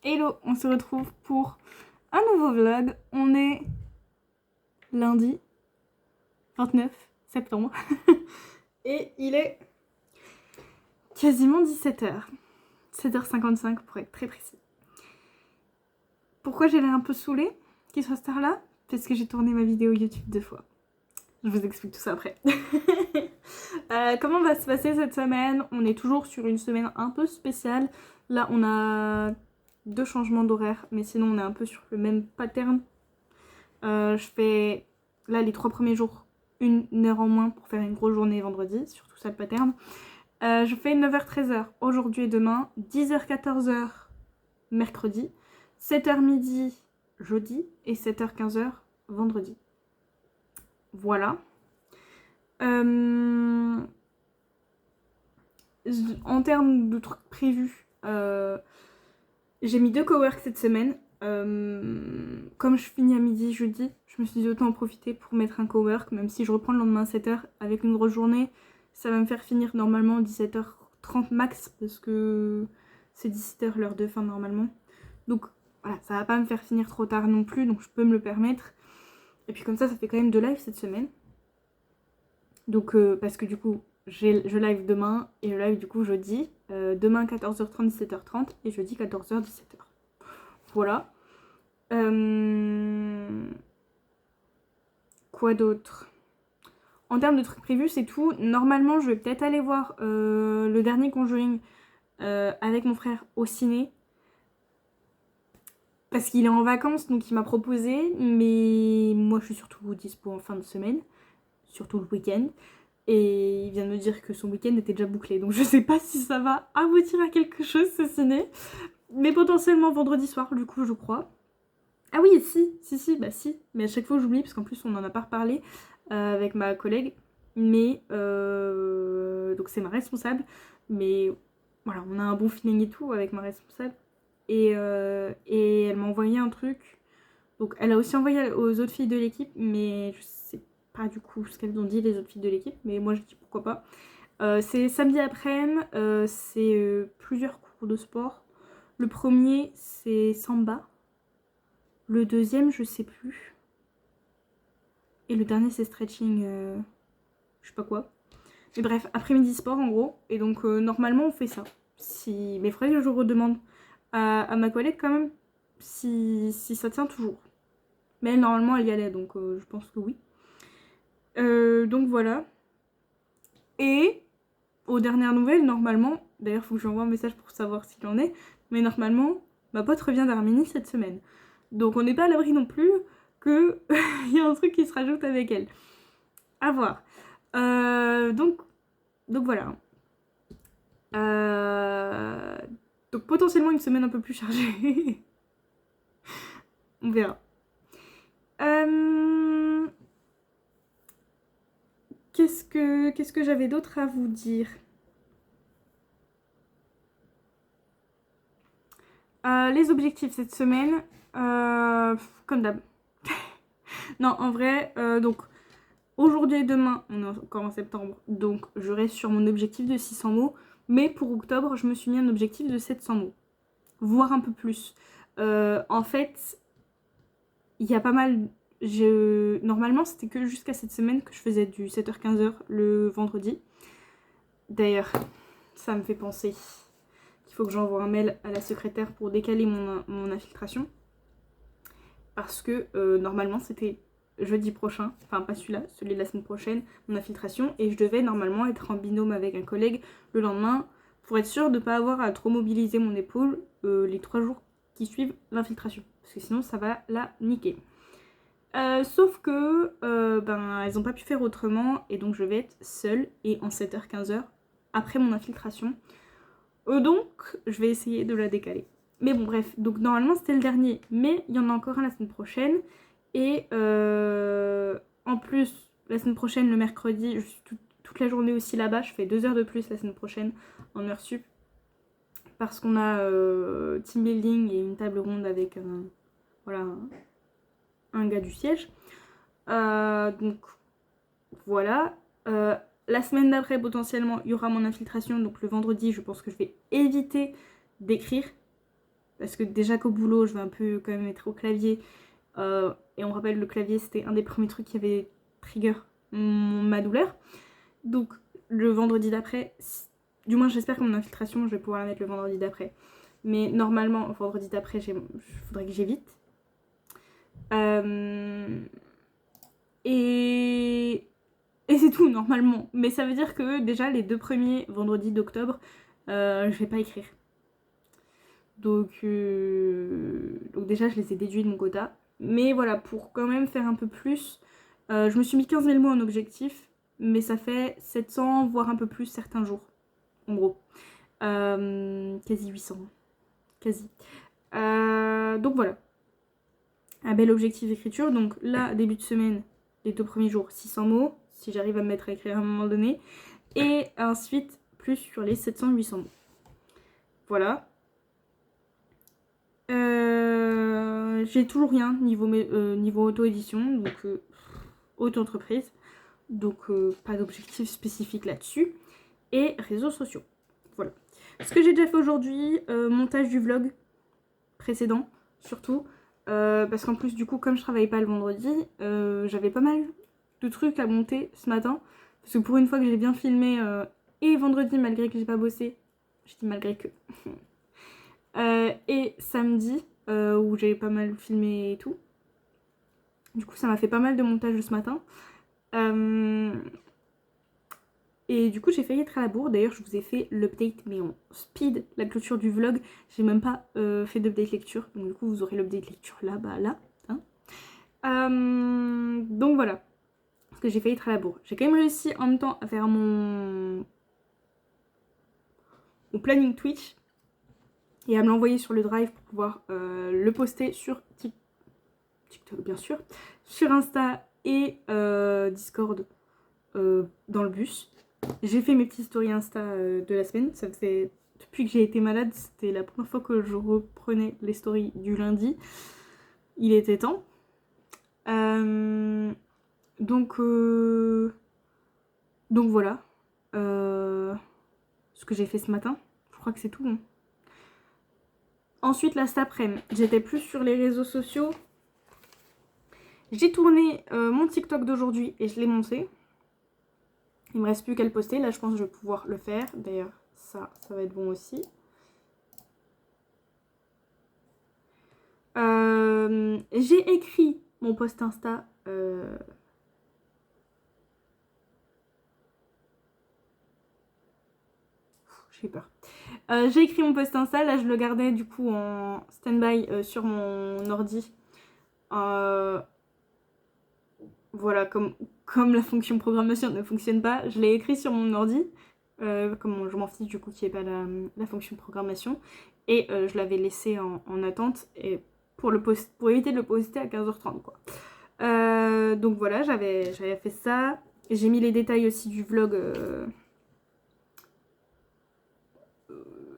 Hello, on se retrouve pour un nouveau vlog. On est lundi 29 septembre et il est quasiment 17h. 7h55 pour être très précis. Pourquoi j'ai l'air un peu saoulée qu'il soit cette heure-là? Parce que j'ai tourné ma vidéo YouTube 2 fois. Je vous explique tout ça après. Comment va se passer cette semaine? On est toujours sur une semaine un peu spéciale. Là, on a 2 changements d'horaire, mais sinon on est un peu sur le même pattern. Je fais là les 3 premiers jours 1 heure en moins pour faire une grosse journée vendredi, surtout ça le pattern. Je fais 9h-13h aujourd'hui et demain, 10h-14h mercredi, 7h midi jeudi et 7h-15h vendredi. Voilà. En termes de trucs prévus, j'ai mis 2 cowork cette semaine. Comme je finis à midi jeudi, je me suis dit autant en profiter pour mettre un cowork, même si je reprends le lendemain à 7h avec une grosse journée. Ça va me faire finir normalement 17h30 max, parce que c'est 17h l'heure de fin normalement. Donc voilà, ça va pas me faire finir trop tard non plus, donc je peux me le permettre. Et puis comme ça fait quand même 2 lives cette semaine. Donc parce que du coup, je live demain et je live du coup jeudi. Demain 14h30, 17h30 et jeudi 14h, 17h. Voilà. Quoi d'autre? En termes de trucs prévus, c'est tout. Normalement, je vais peut-être aller voir le dernier Conjuring avec mon frère au ciné. Parce qu'il est en vacances, donc il m'a proposé. Mais moi, je suis surtout dispo en fin de semaine. Surtout le week-end. Et il vient de me dire que son week-end était déjà bouclé. Donc je sais pas si ça va aboutir à quelque chose, ce ciné. Mais potentiellement vendredi soir, du coup, je crois. Ah oui, si, bah si. Mais à chaque fois, j'oublie, parce qu'en plus, on en a pas reparlé avec ma collègue. Mais, donc c'est ma responsable. Mais voilà, on a un bon feeling et tout avec ma responsable. Et elle m'a envoyé un truc. Donc elle a aussi envoyé aux autres filles de l'équipe, mais je sais pas du coup ce qu'elles ont dit les autres filles de l'équipe. Mais moi, je dis pourquoi pas. C'est samedi après-midi, c'est plusieurs cours de sport. Le premier, c'est samba. Le deuxième, je sais plus. Et le dernier, c'est stretching, je sais pas quoi. Mais bref, après-midi sport en gros. Et donc, normalement, on fait ça. Si... Mais il faudrait que je redemande à ma collègue quand même si ça tient toujours. Mais elle, normalement, elle y allait, donc je pense que oui. Donc voilà. Et aux dernières nouvelles, normalement, d'ailleurs, il faut que j'envoie un message pour savoir s'il en est. Mais normalement, ma pote revient d'Arménie cette semaine. Donc on n'est pas à l'abri non plus qu'il y a un truc qui se rajoute avec elle. À voir. Donc voilà. Donc potentiellement une semaine un peu plus chargée. On verra. Qu'est-ce que j'avais d'autre à vous dire? Les objectifs cette semaine, comme d'hab. Non, en vrai, donc aujourd'hui et demain, on est encore en septembre, donc je reste sur mon objectif de 600 mots. Mais pour octobre, je me suis mis un objectif de 700 mots. Voire un peu plus. En fait, il y a pas mal... Normalement, c'était que jusqu'à cette semaine que je faisais du 7h-15h le vendredi. D'ailleurs, ça me fait penser qu'il faut que j'envoie un mail à la secrétaire pour décaler mon infiltration. Parce que normalement, c'était jeudi prochain, enfin pas celui-là, celui de la semaine prochaine, mon infiltration. Et je devais normalement être en binôme avec un collègue le lendemain pour être sûre de ne pas avoir à trop mobiliser mon épaule les 3 jours qui suivent l'infiltration. Parce que sinon, ça va la niquer. Sauf que elles n'ont pas pu faire autrement et donc je vais être seule et en 7h-15h après mon infiltration. Donc je vais essayer de la décaler. Mais bon bref, donc normalement c'était le dernier, mais il y en a encore un la semaine prochaine. Et en plus, la semaine prochaine, le mercredi, je suis toute la journée aussi là-bas. Je fais 2 heures de plus la semaine prochaine en heure sup. Parce qu'on a team building et une table ronde avec un gars du siège. Donc voilà. La semaine d'après, potentiellement, il y aura mon infiltration. Donc le vendredi, je pense que je vais éviter d'écrire. parce que déjà qu'au boulot, je vais un peu quand même être au clavier. Et on rappelle, le clavier, c'était un des premiers trucs qui avait trigger ma douleur. Donc, le vendredi d'après, du moins j'espère que mon infiltration, je vais pouvoir la mettre le vendredi d'après. Mais normalement, vendredi d'après, il faudrait que j'évite. Et c'est tout, normalement. Mais ça veut dire que déjà, les 2 premiers vendredis d'octobre, je vais pas écrire. Donc déjà, je les ai déduits de mon quota. Mais voilà, pour quand même faire un peu plus, je me suis mis 15 000 mots en objectif, mais ça fait 700, voire un peu plus certains jours, en gros. Quasi 800. Quasi. Donc voilà. Un bel objectif d'écriture. Donc là, début de semaine, les 2 premiers jours, 600 mots, si j'arrive à me mettre à écrire à un moment donné. Et ensuite, plus sur les 700-800 mots. Voilà. J'ai toujours rien niveau auto-édition, donc auto-entreprise. Donc pas d'objectif spécifique là-dessus. Et réseaux sociaux. Voilà. Ce que j'ai déjà fait aujourd'hui, montage du vlog précédent, surtout. Parce qu'en plus, du coup, comme je travaillais pas le vendredi, j'avais pas mal de trucs à monter ce matin. Parce que pour une fois que j'ai bien filmé, et vendredi, malgré que j'ai pas bossé, je dis malgré que. Et samedi, où j'ai pas mal filmé et tout. Du coup, ça m'a fait pas mal de montage ce matin. Et du coup, j'ai failli être à la bourre. D'ailleurs, je vous ai fait l'update, mais en speed, la clôture du vlog. J'ai même pas fait d'update lecture. Donc, du coup, vous aurez l'update lecture là, bah là. Hein. Donc, voilà. Parce que j'ai failli être à la bourre. J'ai quand même réussi en même temps à faire mon planning Twitch et à me l'envoyer sur le drive pour pouvoir le poster sur TikTok, bien sûr, sur Insta et Discord dans le bus. J'ai fait mes petites stories Insta de la semaine. Ça fait depuis que j'ai été malade, c'était la première fois que je reprenais les stories du lundi. Il était temps. Donc voilà. Ce que j'ai fait ce matin. Je crois que c'est tout. Hein. Ensuite, là, cet après-midi, j'étais plus sur les réseaux sociaux. J'ai tourné mon TikTok d'aujourd'hui et je l'ai monté. Il me reste plus qu'à le poster. Là, je pense que je vais pouvoir le faire. D'ailleurs, ça va être bon aussi. J'ai écrit mon post Insta. J'ai peur. J'ai écrit mon post Insta. Là, je le gardais du coup en stand-by sur mon ordi. Voilà, comme la fonction programmation ne fonctionne pas, je l'ai écrit sur mon ordi. Comme je m'en fiche du coup qu'il n'y ait pas la fonction programmation. Et je l'avais laissé en attente et pour éviter de le poster à 15h30 quoi. Donc voilà, j'avais fait ça. J'ai mis les détails aussi du vlog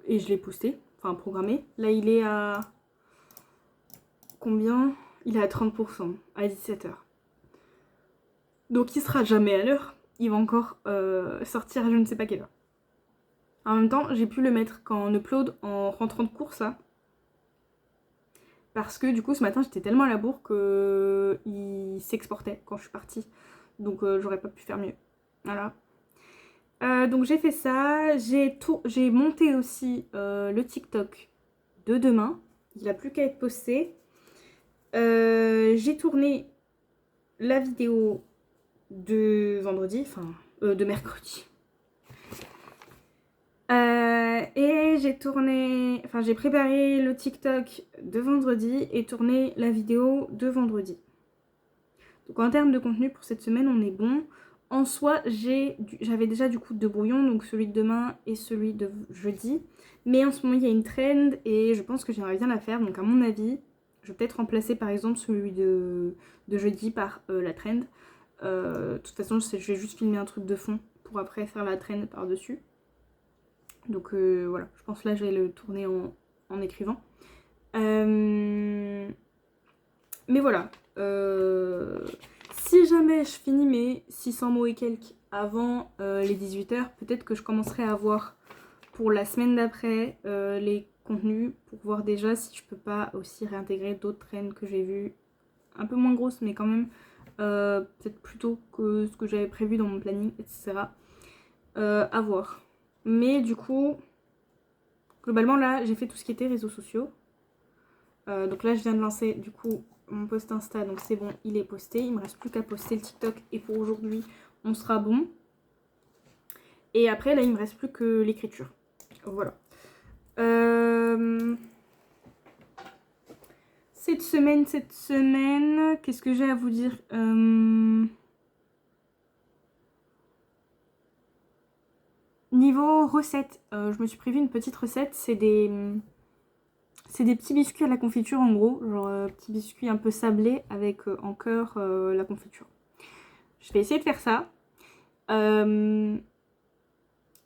et je l'ai posté, enfin programmé. Là il est à combien? Il est à 30%, à 17h. Donc il sera jamais à l'heure. Il va encore sortir à je ne sais pas quelle heure. En même temps, j'ai pu le mettre quand on upload en rentrant de course là. Parce que du coup ce matin j'étais tellement à la bourre qu'il s'exportait quand je suis partie. Donc j'aurais pas pu faire mieux. Voilà. Donc j'ai fait ça. J'ai monté aussi le TikTok de demain. Il n'a plus qu'à être posté. J'ai tourné la vidéo de vendredi, enfin de mercredi. Et j'ai préparé le TikTok de vendredi et tourné la vidéo de vendredi. Donc en termes de contenu pour cette semaine, on est bon. En soi, j'avais déjà du coup 2 brouillons, donc celui de demain et celui de jeudi. Mais en ce moment, il y a une trend et je pense que j'aimerais bien la faire. Donc à mon avis, je vais peut-être remplacer par exemple celui de jeudi par la trend. De toute façon, je vais juste filmer un truc de fond pour après faire la trend par-dessus. Donc voilà, je pense que là je vais le tourner en écrivant. Mais voilà. Si jamais je finis mes 600 mots et quelques avant les 18h, peut-être que je commencerai à voir pour la semaine d'après les contenu pour voir déjà si je peux pas aussi réintégrer d'autres traînes que j'ai vues un peu moins grosses mais quand même peut-être plus tôt que ce que j'avais prévu dans mon planning, etc. À voir. Mais du coup, globalement là j'ai fait tout ce qui était réseaux sociaux. Donc là je viens de lancer du coup mon post Insta, donc c'est bon, il est posté. Il me reste plus qu'à poster le TikTok et pour aujourd'hui on sera bon. Et après là il me reste plus que l'écriture. Voilà. Cette semaine, qu'est-ce que j'ai à vous dire? Niveau recette, je me suis prévu une petite recette. C'est des petits biscuits à la confiture en gros. Genre petits biscuits un peu sablés avec en cœur la confiture. Je vais essayer de faire ça. Je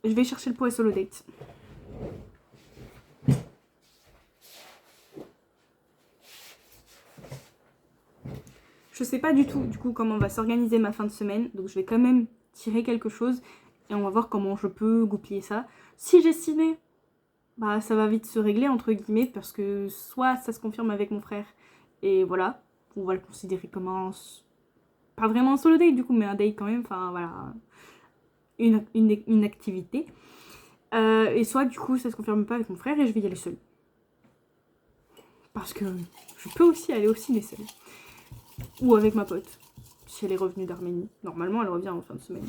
vais chercher le pot à Solo Date. Je sais pas du tout comment va s'organiser ma fin de semaine. Donc je vais quand même tirer quelque chose. Et on va voir comment je peux goupiller ça. Si j'ai ciné, bah ça va vite se régler entre guillemets. Parce que soit ça se confirme avec mon frère. Et voilà. On va le considérer comme un... Pas vraiment un solo date du coup, mais un date quand même. Enfin voilà. Une activité. Et soit du coup ça se confirme pas avec mon frère et je vais y aller seule. Parce que je peux aussi aller au ciné seule. Ou avec ma pote. Si elle est revenue d'Arménie. Normalement elle revient en fin de semaine.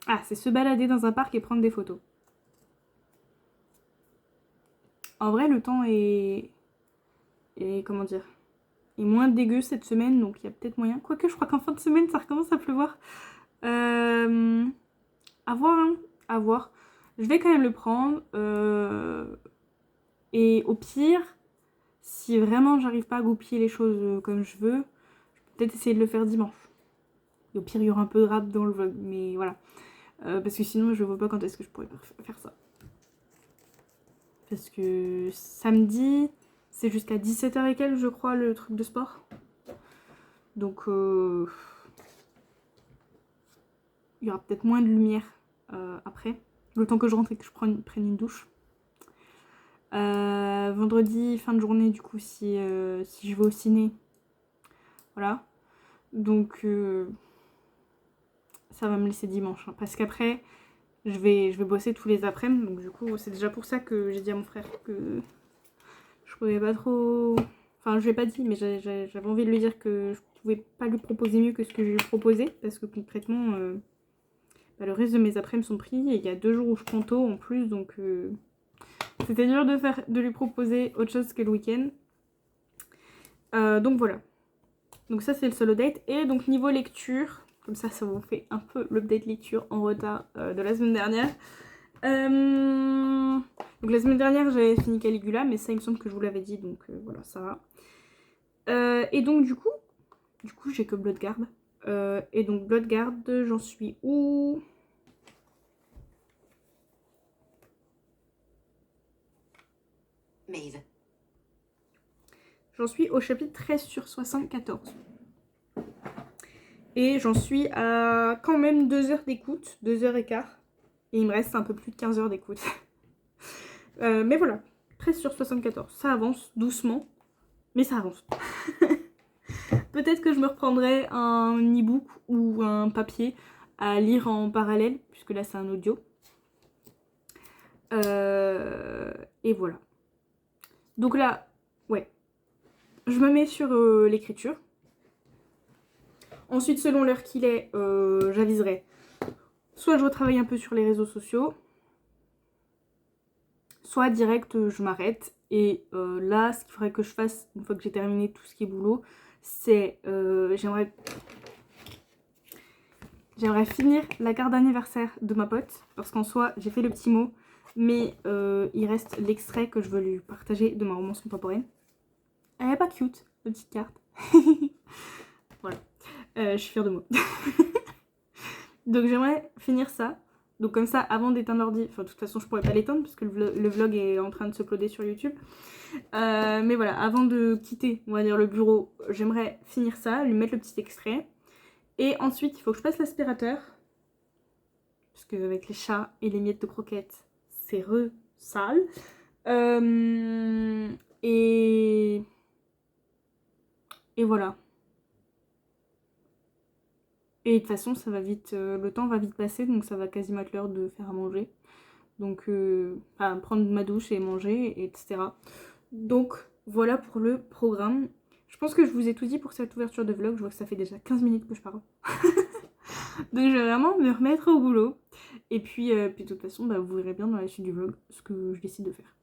Ah, c'est se balader dans un parc et prendre des photos. En vrai, le temps est comment dire, est moins dégueu cette semaine, donc il y a peut-être moyen. Quoique, je crois qu'en fin de semaine, ça recommence à pleuvoir. À voir, hein. À voir. Je vais quand même le prendre. Et au pire, si vraiment j'arrive pas à goupiller les choses comme je veux, je peux peut-être essayer de le faire dimanche. Et au pire, il y aura un peu de rap dans le vlog, mais voilà. Parce que sinon, je vois pas quand est-ce que je pourrais faire ça. Parce que samedi, c'est jusqu'à 17h et quelques, je crois, le truc de sport. Donc, il y aura peut-être moins de lumière après. Le temps que je rentre et que je prenne une douche. Vendredi, fin de journée, du coup, si je vais au ciné. Voilà. Donc, ça va me laisser dimanche. Hein, parce qu'après, je vais bosser tous les après-midi. Donc, du coup, c'est déjà pour ça que j'ai dit à mon frère que je pouvais pas trop... Enfin, je lui ai pas dit, mais j'avais envie de lui dire que je pouvais pas lui proposer mieux que ce que je lui proposais. Parce que concrètement, bah, le reste de mes après-midi sont pris. Et il y a 2 jours où je prends tôt en plus. Donc, c'était dur de lui proposer autre chose que le week-end. Donc voilà. Donc ça, c'est le solo date. Et donc niveau lecture, comme ça vous fait un peu l'update lecture en retard de la semaine dernière. Donc la semaine dernière, j'avais fini Caligula, mais ça, il me semble que je vous l'avais dit. Donc voilà, ça va. Et donc du coup j'ai que Bloodguard. Et donc Bloodguard, j'en suis où? Maeve. J'en suis au chapitre 13 sur 74. Et j'en suis à quand même 2 heures d'écoute, 2h15. Et il me reste un peu plus de 15 heures d'écoute. Mais voilà, 13 sur 74. Ça avance doucement, mais ça avance. Peut-être que je me reprendrai un e-book ou un papier à lire en parallèle, puisque là c'est un audio. Et voilà. Donc là, ouais. Je me mets sur l'écriture. Ensuite, selon l'heure qu'il est, j'aviserai. Soit je retravaille un peu sur les réseaux sociaux, soit direct je m'arrête. Et là, ce qu'il faudrait que je fasse une fois que j'ai terminé tout ce qui est boulot, c'est j'aimerais finir la carte d'anniversaire de ma pote. Parce qu'en soi, j'ai fait le petit mot, mais il reste l'extrait que je veux lui partager de ma romance contemporaine. Elle est pas cute, la petite carte. Voilà. Je suis fière de moi. Donc j'aimerais finir ça. Donc comme ça, avant d'éteindre l'ordi, enfin de toute façon je pourrais pas l'éteindre parce que le vlog est en train de s'uploader sur YouTube. Mais voilà, avant de quitter, on va dire, le bureau, j'aimerais finir ça, lui mettre le petit extrait. Et ensuite, il faut que je passe l'aspirateur. Parce qu'avec les chats et les miettes de croquettes, c'est sale. Et voilà. Et de toute façon, ça va vite, le temps va vite passer, donc ça va quasiment être l'heure de faire à manger. Donc, prendre ma douche et manger, etc. Donc, voilà pour le programme. Je pense que je vous ai tout dit pour cette ouverture de vlog. Je vois que ça fait déjà 15 minutes que je parle. Donc, je vais vraiment me remettre au boulot. Et puis de toute façon, vous verrez bien dans la suite du vlog ce que je décide de faire.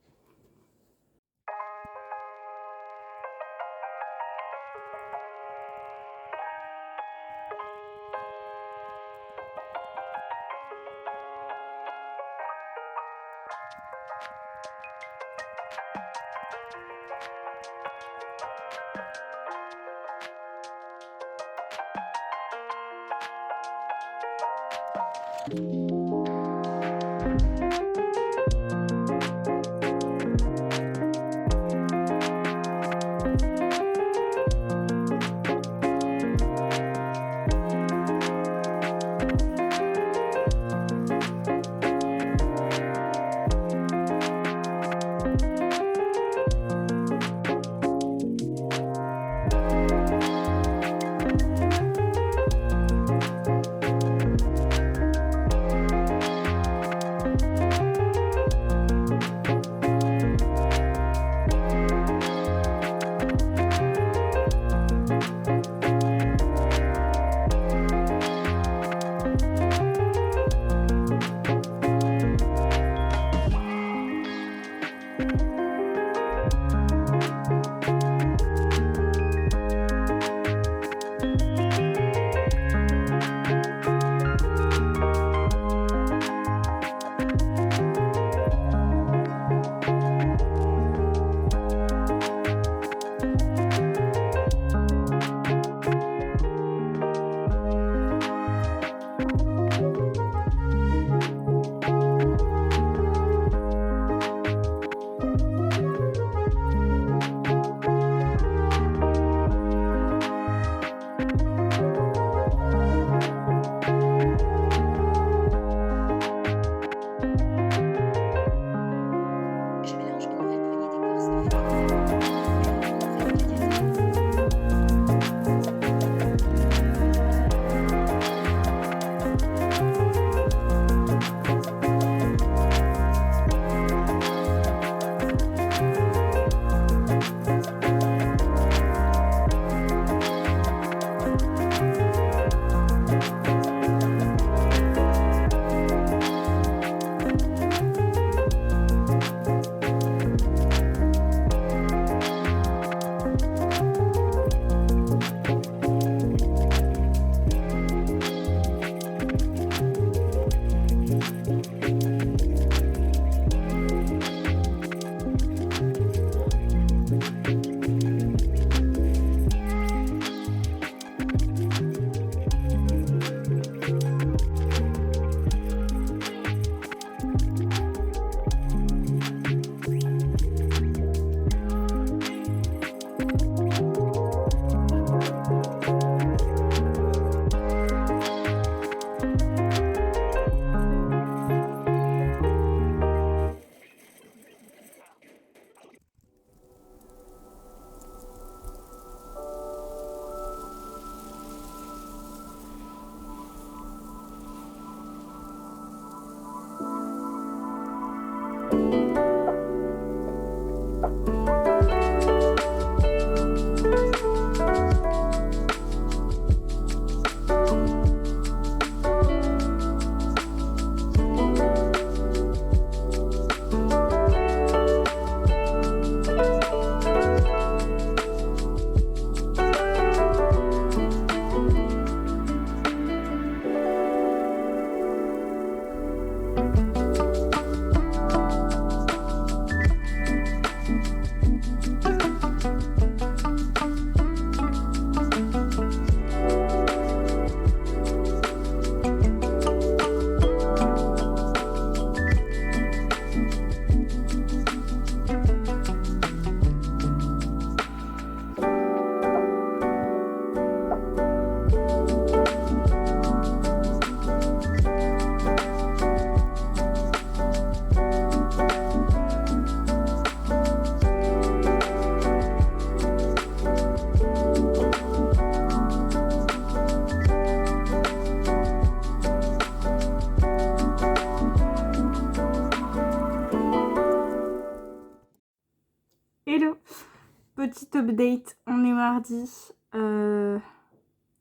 l'update, on est mardi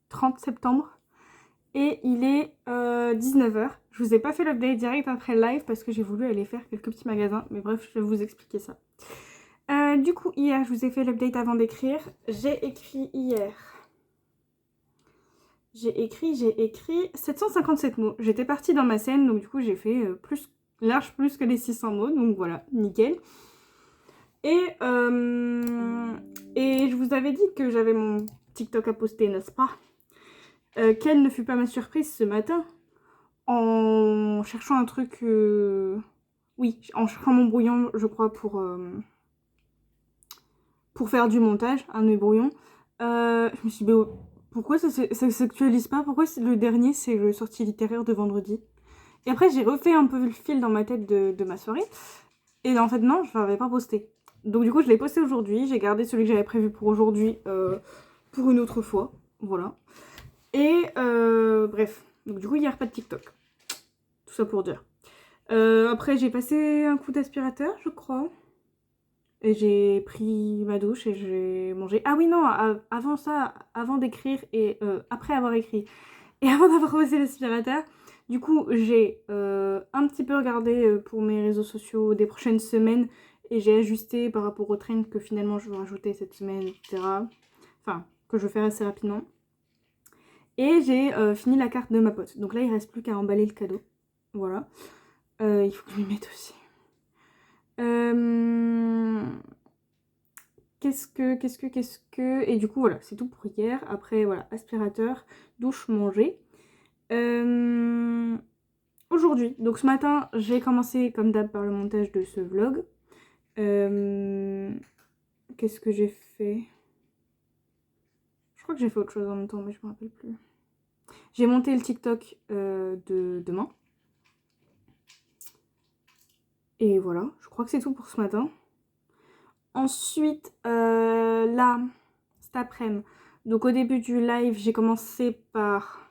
30 septembre et il est 19h. Je vous ai pas fait l'update direct après le live parce que j'ai voulu aller faire quelques petits magasins, mais bref, je vais vous expliquer ça. Du coup, hier, je vous ai fait l'update avant d'écrire. J'ai écrit hier. J'ai écrit 757 mots. J'étais partie dans ma scène, donc du coup, j'ai fait large plus que les 600 mots, donc voilà, nickel. Et je vous avais dit que j'avais mon TikTok à poster, n'est-ce pas? Quelle ne fut pas ma surprise ce matin en cherchant un truc... Oui, en cherchant mon brouillon, je crois, pour faire du montage, un de mes brouillons. Je me suis dit, bah, pourquoi ça s'actualise pas? Pourquoi le dernier, c'est le sortie littéraire de vendredi? Et après, j'ai refait un peu le fil dans ma tête de ma soirée. Et en fait, non, je l'avais pas posté. Donc du coup, je l'ai posté aujourd'hui. J'ai gardé celui que j'avais prévu pour aujourd'hui pour une autre fois. Voilà. Et bref. Donc du coup, hier, pas de TikTok. Tout ça pour dire. Après, j'ai passé un coup d'aspirateur, je crois. Et j'ai pris ma douche et j'ai mangé. Ah oui, non, avant ça, avant d'écrire et après avoir écrit et avant d'avoir posé l'aspirateur, du coup, j'ai un petit peu regardé pour mes réseaux sociaux des prochaines semaines et j'ai ajusté par rapport aux trends que finalement je veux rajouter cette semaine, etc. Enfin, que je vais faire assez rapidement. Et j'ai fini la carte de ma pote. Donc là, il reste plus qu'à emballer le cadeau. Voilà. Il faut que je m'y mette aussi. Qu'est-ce que... Et du coup, voilà, c'est tout pour hier. Après, voilà, aspirateur, douche, manger. Aujourd'hui, donc ce matin, j'ai commencé comme d'hab par le montage de ce vlog. Qu'est-ce que j'ai fait? Je crois que j'ai fait autre chose en même temps, mais je me rappelle plus. J'ai monté le TikTok de demain. Et voilà, je crois que c'est tout pour ce matin. Ensuite, là, cet après-midi, donc au début du live, j'ai commencé par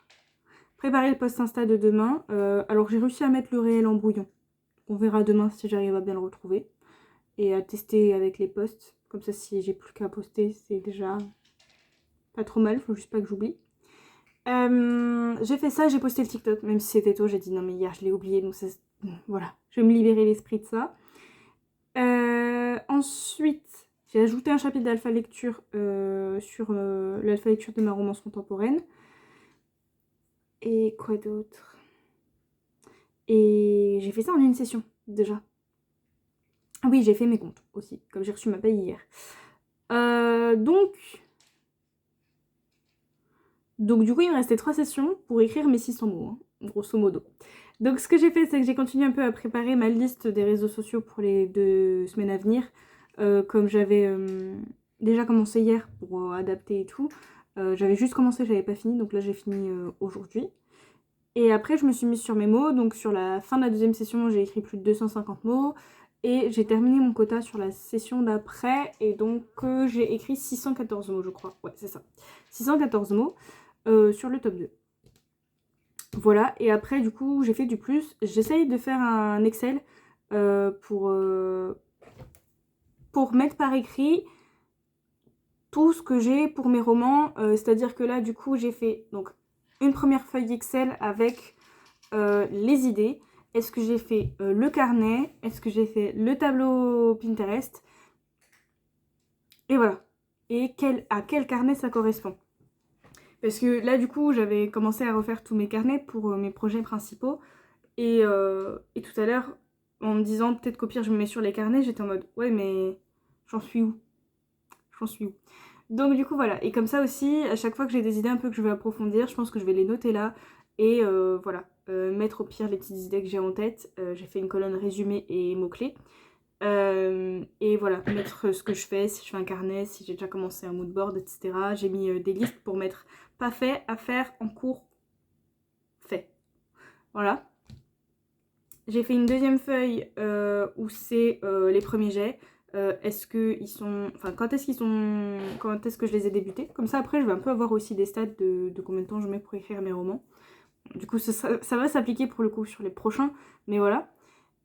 préparer le post Insta de demain. Alors j'ai réussi à mettre le réel en brouillon. On verra demain si j'arrive à bien le retrouver. Et à tester avec les posts. Comme ça, si j'ai plus qu'à poster, c'est déjà pas trop mal. Faut juste pas que j'oublie. J'ai fait ça, j'ai posté le TikTok. Même si c'était tôt, j'ai dit non mais hier je l'ai oublié. Donc ça, voilà, je vais me libérer l'esprit de ça. Ensuite, j'ai ajouté un chapitre d'alpha lecture sur l'alpha lecture de ma romance contemporaine. Et quoi d'autre? Et j'ai fait ça en une session, déjà. Oui, j'ai fait mes comptes aussi, comme j'ai reçu ma paye hier. Donc, du coup, il me restait 3 sessions pour écrire mes 600 mots, hein, grosso modo. Donc, ce que j'ai fait, c'est que j'ai continué un peu à préparer ma liste des réseaux sociaux pour les 2 semaines à venir. Comme j'avais déjà commencé hier pour adapter et tout. J'avais juste commencé, j'avais pas fini, donc là j'ai fini aujourd'hui. Et après, je me suis mise sur mes mots. Donc, sur la fin de la 2e session, j'ai écrit plus de 250 mots. Et j'ai terminé mon quota sur la session d'après. Et donc, j'ai écrit 614 mots, je crois. Ouais, c'est ça. 614 mots sur le top 2. Voilà. Et après, du coup, j'ai fait du plus. J'essaye de faire un Excel pour mettre par écrit tout ce que j'ai pour mes romans. C'est-à-dire que là, du coup, j'ai fait donc une première feuille Excel avec les idées. Est-ce que j'ai fait le carnet? Est-ce que j'ai fait le tableau Pinterest? Et voilà. Et à quel carnet ça correspond? Parce que là, du coup, j'avais commencé à refaire tous mes carnets pour mes projets principaux. Et tout à l'heure, en me disant peut-être qu'au pire, je me mets sur les carnets, j'étais en mode ouais, mais j'en suis où? J'en suis où? Donc du coup voilà, et comme ça aussi, à chaque fois que j'ai des idées un peu que je veux approfondir, je pense que je vais les noter là, et voilà, mettre au pire les petites idées que j'ai en tête. J'ai fait une colonne résumé et mots-clés, et voilà, mettre ce que je fais, si je fais un carnet, si j'ai déjà commencé un moodboard, etc. J'ai mis des listes pour mettre pas fait, à faire, en cours, fait. Voilà. J'ai fait une 2e feuille où c'est les premiers jets. Est-ce que ils sont... Enfin, quand est-ce que je les ai débutés? Comme ça, après, je vais un peu avoir aussi des stats de combien de temps je mets pour écrire mes romans. Du coup, ça va s'appliquer pour le coup sur les prochains. Mais voilà.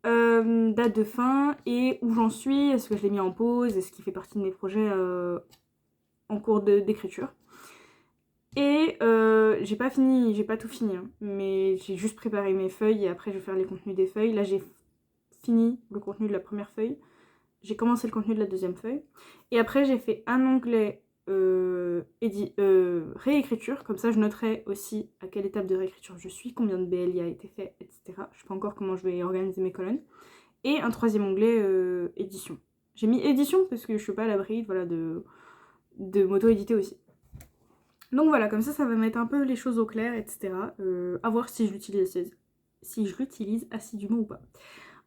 Date de fin et où j'en suis. Est-ce que je l'ai mis en pause? Est-ce qu'il fait partie de mes projets en cours d'écriture. Et j'ai pas tout fini, hein, mais j'ai juste préparé mes feuilles et après je vais faire les contenus des feuilles. Là j'ai fini le contenu de la première feuille, j'ai commencé le contenu de la deuxième feuille, et après j'ai fait un onglet réécriture, comme ça je noterai aussi à quelle étape de réécriture je suis, combien de BL y a été fait, etc. Je sais pas encore comment je vais organiser mes colonnes. Et un troisième onglet édition. J'ai mis édition parce que je suis pas à l'abri, voilà, de m'auto-éditer aussi. Donc voilà, comme ça va mettre un peu les choses au clair, etc. À voir si je l'utilise assidûment ou pas.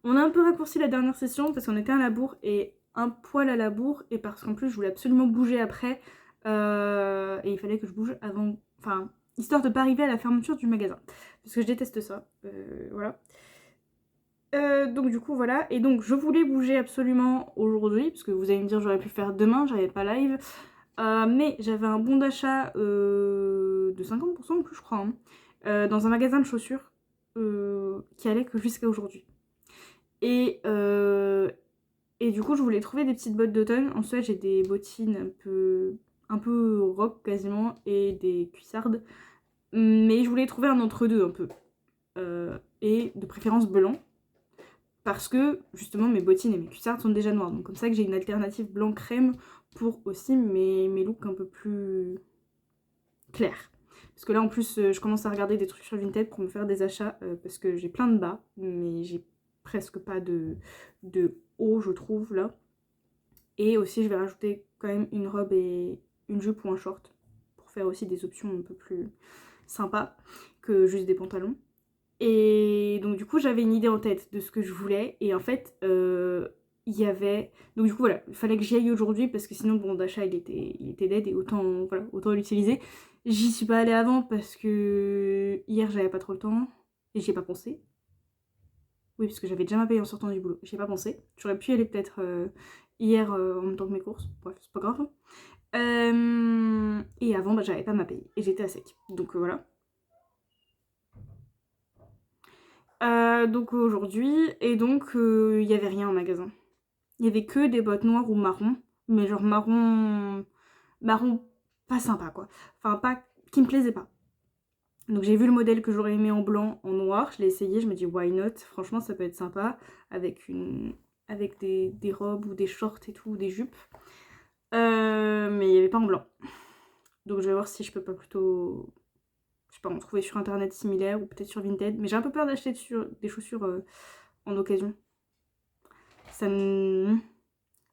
On a un peu raccourci la dernière session parce qu'on était à la bourre et un poil à la bourre, et parce qu'en plus je voulais absolument bouger après, et il fallait que je bouge avant, enfin, histoire de pas arriver à la fermeture du magasin, parce que je déteste ça, voilà. Donc du coup voilà, et donc je voulais bouger absolument aujourd'hui, parce que vous allez me dire j'aurais pu faire demain, j'avais pas live, mais j'avais un bon d'achat de 50% en plus je crois, hein, dans un magasin de chaussures qui allait que jusqu'à aujourd'hui. Et du coup je voulais trouver des petites bottes d'automne. En fait j'ai des bottines un peu rock quasiment et des cuissardes, mais je voulais trouver un entre-deux un peu, et de préférence blanc, parce que justement mes bottines et mes cuissardes sont déjà noires, donc comme ça que j'ai une alternative blanc crème pour aussi mes looks un peu plus clairs. Parce que là en plus je commence à regarder des trucs sur Vinted pour me faire des achats, parce que j'ai plein de bas mais j'ai presque pas de haut je trouve là. Et aussi je vais rajouter quand même une robe et une jupe ou un short pour faire aussi des options un peu plus sympas que juste des pantalons. Et donc du coup j'avais une idée en tête de ce que je voulais, et en fait il y avait, donc du coup voilà, il fallait que j'y aille aujourd'hui parce que sinon le bon d'achat il était dead, et autant voilà, autant l'utiliser. J'y suis pas allée avant parce que hier j'avais pas trop le temps et j'y ai pas pensé. Oui, parce que j'avais déjà ma paye en sortant du boulot, j'y ai pas pensé. J'aurais pu y aller peut-être hier en même temps que mes courses, bref c'est pas grave. Et avant bah, j'avais pas ma paye et j'étais à sec, donc voilà. Donc aujourd'hui, et donc il y avait rien en magasin. Il y avait que des bottes noires ou marron, mais genre marron pas sympa quoi. Enfin pas qui me plaisait pas. Donc j'ai vu le modèle que j'aurais aimé en blanc, en noir, je l'ai essayé, je me dis why not, franchement ça peut être sympa avec des robes ou des shorts et tout, des jupes. Mais il n'y avait pas en blanc. Donc je vais voir si je peux pas plutôt, je sais pas, en trouver sur internet similaire ou peut-être sur Vinted, mais j'ai un peu peur d'acheter des chaussures en occasion. Ça me...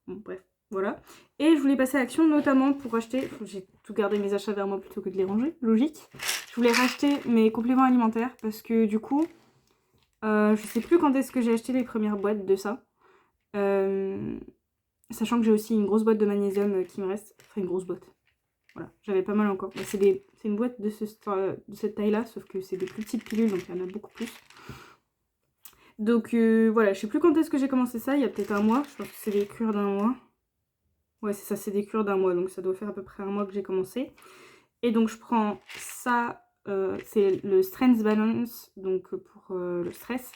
Bon, bref, voilà. Et je voulais passer à l'action notamment pour acheter, j'ai tout gardé mes achats vers moi plutôt que de les ranger, logique. Je voulais racheter mes compléments alimentaires parce que du coup, je sais plus quand est-ce que j'ai acheté les premières boîtes de ça. Sachant que j'ai aussi une grosse boîte de magnésium qui me reste, enfin une grosse boîte. Voilà, j'avais pas mal encore. Bah, c'est une boîte de cette taille-là, sauf que c'est des plus petites pilules, donc il y en a beaucoup plus. Donc voilà, je sais plus quand est-ce que j'ai commencé ça, il y a peut-être un mois, je pense que c'est des cures d'un mois. Ouais, c'est ça, c'est des cures d'un mois, donc ça doit faire à peu près un mois que j'ai commencé. Et donc je prends ça, c'est le Strength Balance, donc pour le stress.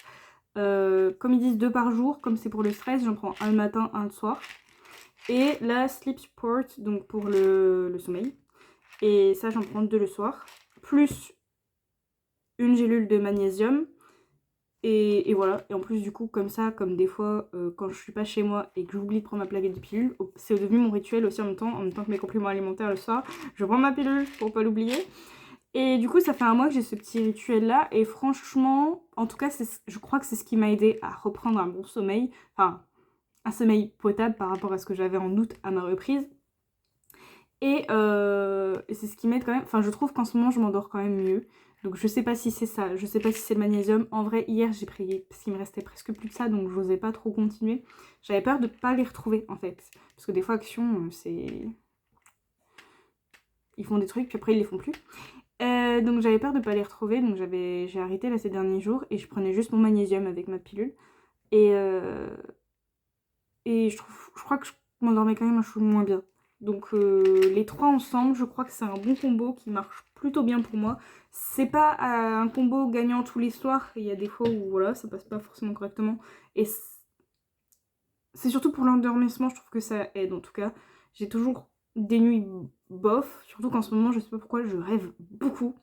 Comme ils disent 2 par jour, comme c'est pour le stress, j'en prends un le matin, un le soir. Et la Sleep Support, donc pour le sommeil. Et ça, j'en prends 2 le soir. Plus une gélule de magnésium. Et voilà, et en plus du coup comme ça, comme des fois quand je suis pas chez moi et que j'oublie de prendre ma plaquette de pilule, c'est devenu mon rituel aussi en même temps que mes compléments alimentaires le soir, je prends ma pilule pour pas l'oublier. Et du coup ça fait un mois que j'ai ce petit rituel là, et franchement, en tout cas je crois que c'est ce qui m'a aidé à reprendre un bon sommeil, enfin un sommeil potable par rapport à ce que j'avais en août à ma reprise. Et c'est ce qui m'aide quand même, enfin je trouve qu'en ce moment je m'endors quand même mieux. Donc je sais pas si c'est ça, je sais pas si c'est le magnésium. En vrai hier j'ai pris, parce qu'il me restait presque plus de ça, donc j'osais pas trop continuer. J'avais peur de pas les retrouver en fait. Parce que des fois Action c'est... Ils font des trucs puis après ils les font plus. Donc j'avais peur de pas les retrouver, donc j'ai arrêté là ces derniers jours et je prenais juste mon magnésium avec ma pilule. Et je crois que je m'endormais quand même un chou moins bien. Donc les trois ensemble, je crois que c'est un bon combo qui marche plutôt bien pour moi. C'est pas un combo gagnant tous les soirs, il y a des fois où voilà, ça passe pas forcément correctement. Et c'est surtout pour l'endormissement, je trouve que ça aide en tout cas. J'ai toujours des nuits bof, surtout qu'en ce moment, je sais pas pourquoi, je rêve beaucoup.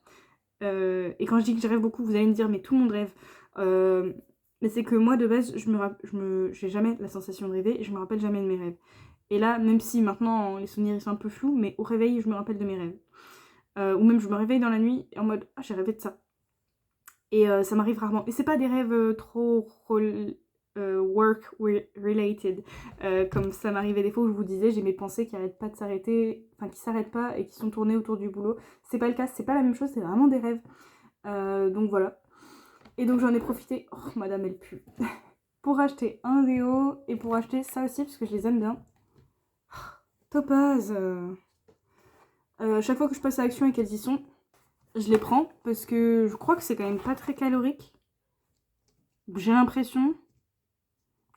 Et quand je dis que je rêve beaucoup, vous allez me dire, mais tout le monde rêve. Mais c'est que moi, de base, j'ai jamais la sensation de rêver et je me rappelle jamais de mes rêves. Et là, même si maintenant les souvenirs ils sont un peu flous, mais au réveil, je me rappelle de mes rêves. Ou même je me réveille dans la nuit en mode ah, j'ai rêvé de ça. Et ça m'arrive rarement. Et c'est pas des rêves trop work related. Comme ça m'arrivait des fois où je vous disais, j'ai mes pensées qui arrêtent pas de s'arrêter, enfin qui s'arrêtent pas et qui sont tournées autour du boulot. C'est pas le cas, c'est pas la même chose, c'est vraiment des rêves. Donc voilà. Et donc j'en ai profité. Oh, madame, elle pue. Pour acheter un déo et pour acheter ça aussi parce que je les aime bien. Topaz. Chaque fois que je passe à Action et qu'elles y sont, je les prends parce que je crois que c'est quand même pas très calorique. J'ai l'impression.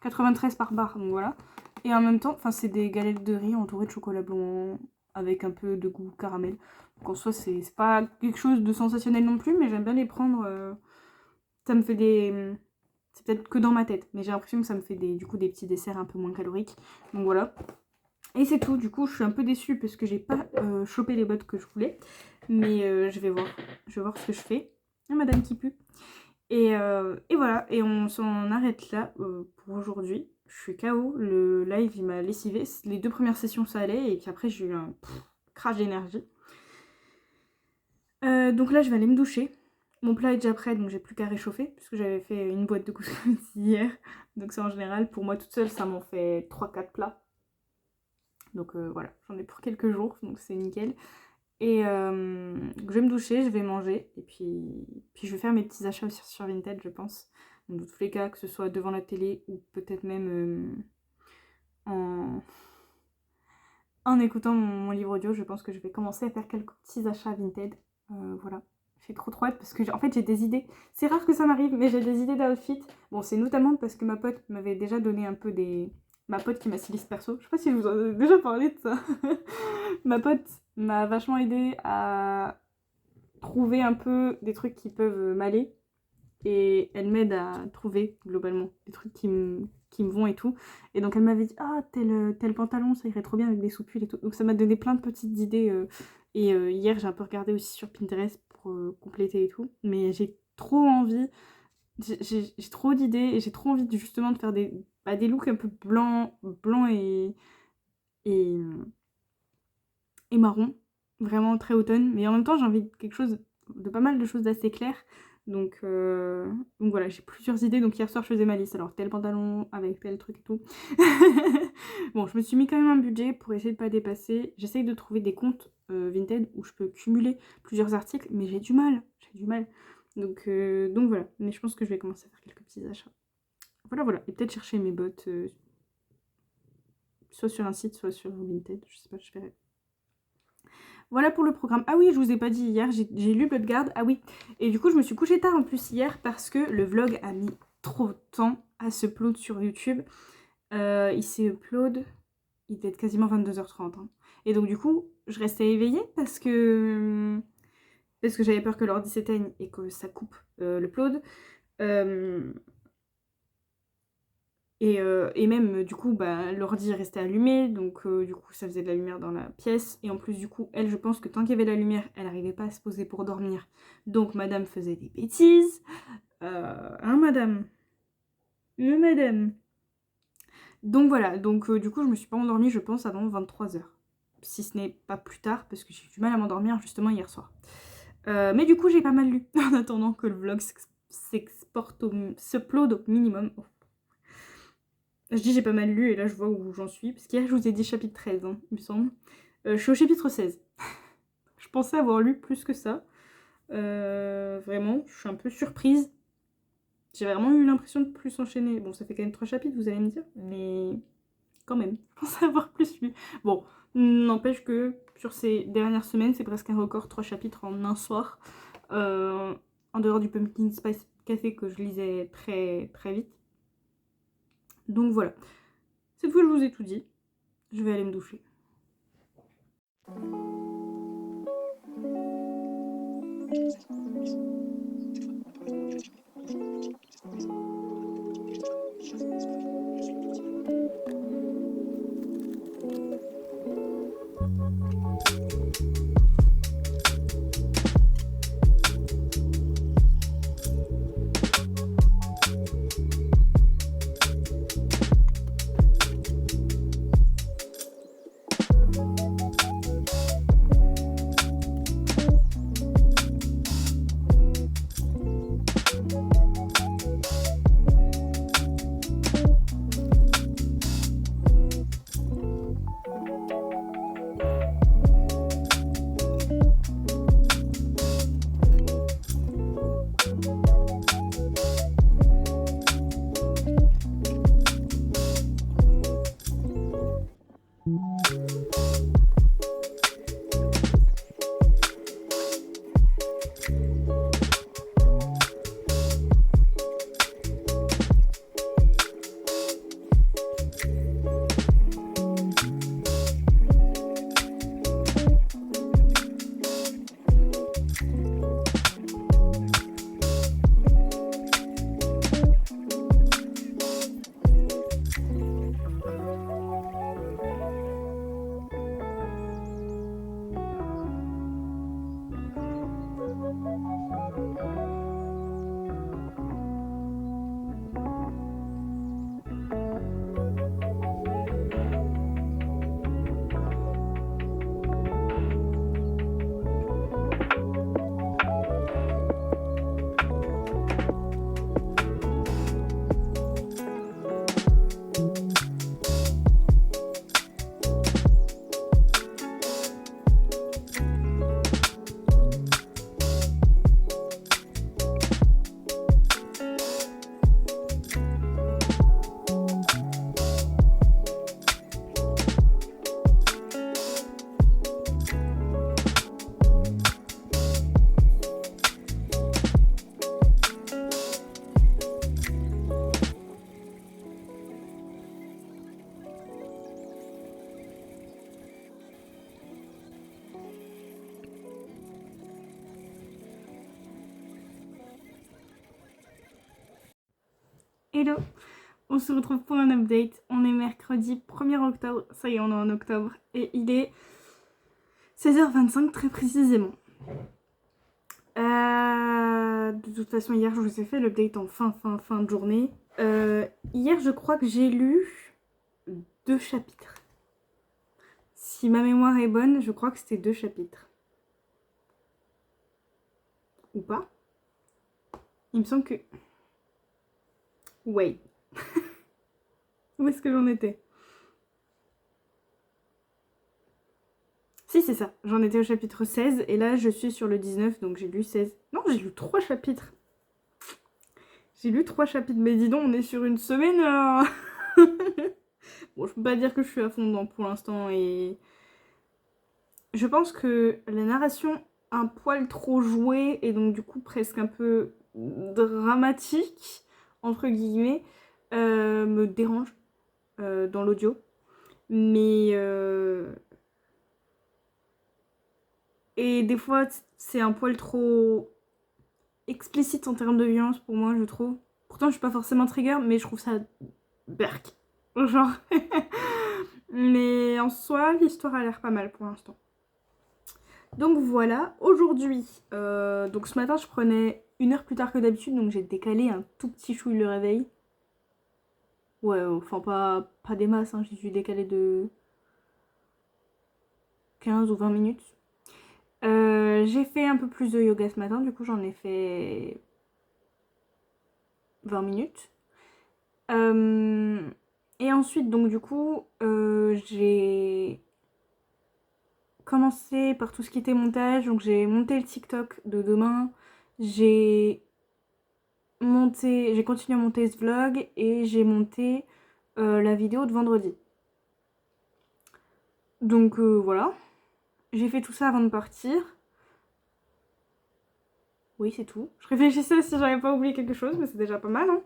93 par barre, donc voilà. Et en même temps, enfin c'est des galettes de riz entourées de chocolat blanc avec un peu de goût caramel. Donc en soi c'est pas quelque chose de sensationnel non plus, mais j'aime bien les prendre. Ça me fait des... C'est peut-être que dans ma tête, mais j'ai l'impression que ça me fait du coup des petits desserts un peu moins caloriques. Donc voilà. Et c'est tout, du coup je suis un peu déçue parce que j'ai pas chopé les bottes que je voulais. Mais je vais voir ce que je fais. Ah, madame qui pue. Et voilà, et on s'en arrête là pour aujourd'hui. Je suis KO, le live il m'a lessivé. Les 2 premières sessions ça allait, et puis après j'ai eu un crash d'énergie. Donc là je vais aller me doucher. Mon plat est déjà prêt, donc j'ai plus qu'à réchauffer, puisque j'avais fait une boîte de couscous hier. Donc ça en général, pour moi toute seule, ça m'en fait 3-4 plats. Donc voilà, j'en ai pour quelques jours, donc c'est nickel. Et je vais me doucher, je vais manger, et puis je vais faire mes petits achats aussi sur Vinted, je pense. Donc, dans tous les cas, que ce soit devant la télé ou peut-être même en écoutant mon livre audio, je pense que je vais commencer à faire quelques petits achats Vinted. Voilà. J'ai trop hâte parce que en fait j'ai des idées. C'est rare que ça m'arrive, mais j'ai des idées d'outfit. Bon, c'est notamment parce que ma pote m'avait déjà donné un peu des... Ma pote qui m'a styliste perso. Je sais pas si je vous en ai déjà parlé de ça. Ma pote m'a vachement aidé à trouver un peu des trucs qui peuvent m'aller. Et elle m'aide à trouver globalement des trucs qui me vont et tout. Et donc elle m'avait dit ah tel pantalon ça irait trop bien avec des soupules et tout. Donc ça m'a donné plein de petites idées. Et hier j'ai un peu regardé aussi sur Pinterest pour compléter et tout. Mais j'ai trop envie, j'ai trop d'idées et j'ai trop envie justement de faire des looks un peu blancs et, et marron. Vraiment très automne. Mais en même temps j'ai envie de quelque chose, de pas mal de choses d'assez claires. Donc voilà, j'ai plusieurs idées. Donc hier soir, je faisais ma liste. Alors, tel pantalon avec tel truc et tout. Bon, je me suis mis quand même un budget pour essayer de pas dépasser. J'essaye de trouver des comptes Vinted où je peux cumuler plusieurs articles, mais j'ai du mal. Donc voilà. Mais je pense que je vais commencer à faire quelques petits achats. Voilà. Et peut-être chercher mes bottes soit sur un site, soit sur Vinted. Je sais pas, je verrai. Voilà pour le programme. Ah oui, je vous ai pas dit hier, j'ai lu Bloodguard. Ah oui. Et du coup, je me suis couchée tard en plus hier parce que le vlog a mis trop de temps à se upload sur YouTube. Il s'est upload, il devait être quasiment 22h30. Hein. Et donc du coup, je restais éveillée parce que j'avais peur que l'ordi s'éteigne et que ça coupe l'upload. Et même du coup l'ordi restait allumé, donc du coup ça faisait de la lumière dans la pièce, et en plus du coup elle, je pense que tant qu'il y avait la lumière elle n'arrivait pas à se poser pour dormir, donc madame faisait des bêtises. Hein madame, donc voilà, donc du coup je me suis pas endormie je pense avant 23h, si ce n'est pas plus tard parce que j'ai eu du mal à m'endormir justement hier soir. Mais du coup j'ai pas mal lu en attendant que le vlog s'upload au minimum. Je dis j'ai pas mal lu et là je vois où j'en suis. Parce qu'hier je vous ai dit chapitre 13, hein, il me semble. Je suis au chapitre 16. Je pensais avoir lu plus que ça. Vraiment, je suis un peu surprise. J'ai vraiment eu l'impression de plus enchaîner. Bon, ça fait quand même 3 chapitres, vous allez me dire. Mais quand même, je pensais avoir plus lu. Bon, n'empêche que sur ces dernières semaines, c'est presque un record. 3 chapitres en un soir. En dehors du Pumpkin Spice Café que je lisais très très vite. Donc voilà. Cette fois je vous ai tout dit. Je vais aller me doucher. Hello, on se retrouve pour un update. On est mercredi 1er octobre, ça y est, on est en octobre, et il est 16h25 très précisément. De toute façon, hier je vous ai fait l'update en fin de journée. Hier, je crois que j'ai lu 2 chapitres. Si ma mémoire est bonne, je crois que c'était 2 chapitres. Ou pas? Il me semble que... Wait. Où est-ce que j'en étais? Si, c'est ça. J'en étais au chapitre 16 et là je suis sur le 19, donc j'ai lu 16. Non, j'ai lu 3 chapitres. J'ai lu 3 chapitres, mais dis donc, on est sur une semaine. Bon, je peux pas dire que je suis à fond dedans pour l'instant et... Je pense que la narration un poil trop jouée et donc du coup presque un peu dramatique, entre guillemets, me dérange dans l'audio. Mais... Et des fois, c'est un poil trop explicite en termes de violence pour moi, je trouve. Pourtant, je suis pas forcément trigger, mais je trouve ça berk. Genre. Mais en soi, l'histoire a l'air pas mal pour l'instant. Donc voilà, aujourd'hui, donc ce matin, je prenais 1 heure plus tard que d'habitude, donc j'ai décalé un tout petit chouille le réveil. Ouais, enfin pas des masses, hein, j'ai dû décaler de 15 ou 20 minutes. J'ai fait un peu plus de yoga ce matin, du coup j'en ai fait 20 minutes. Et ensuite, donc du coup, j'ai commencé par tout ce qui était montage, donc j'ai monté le TikTok de demain, j'ai continué à monter ce vlog et j'ai monté la vidéo de vendredi. Donc voilà, j'ai fait tout ça avant de partir. Oui, c'est tout. Je réfléchissais si j'avais pas oublié quelque chose, mais c'est déjà pas mal, hein.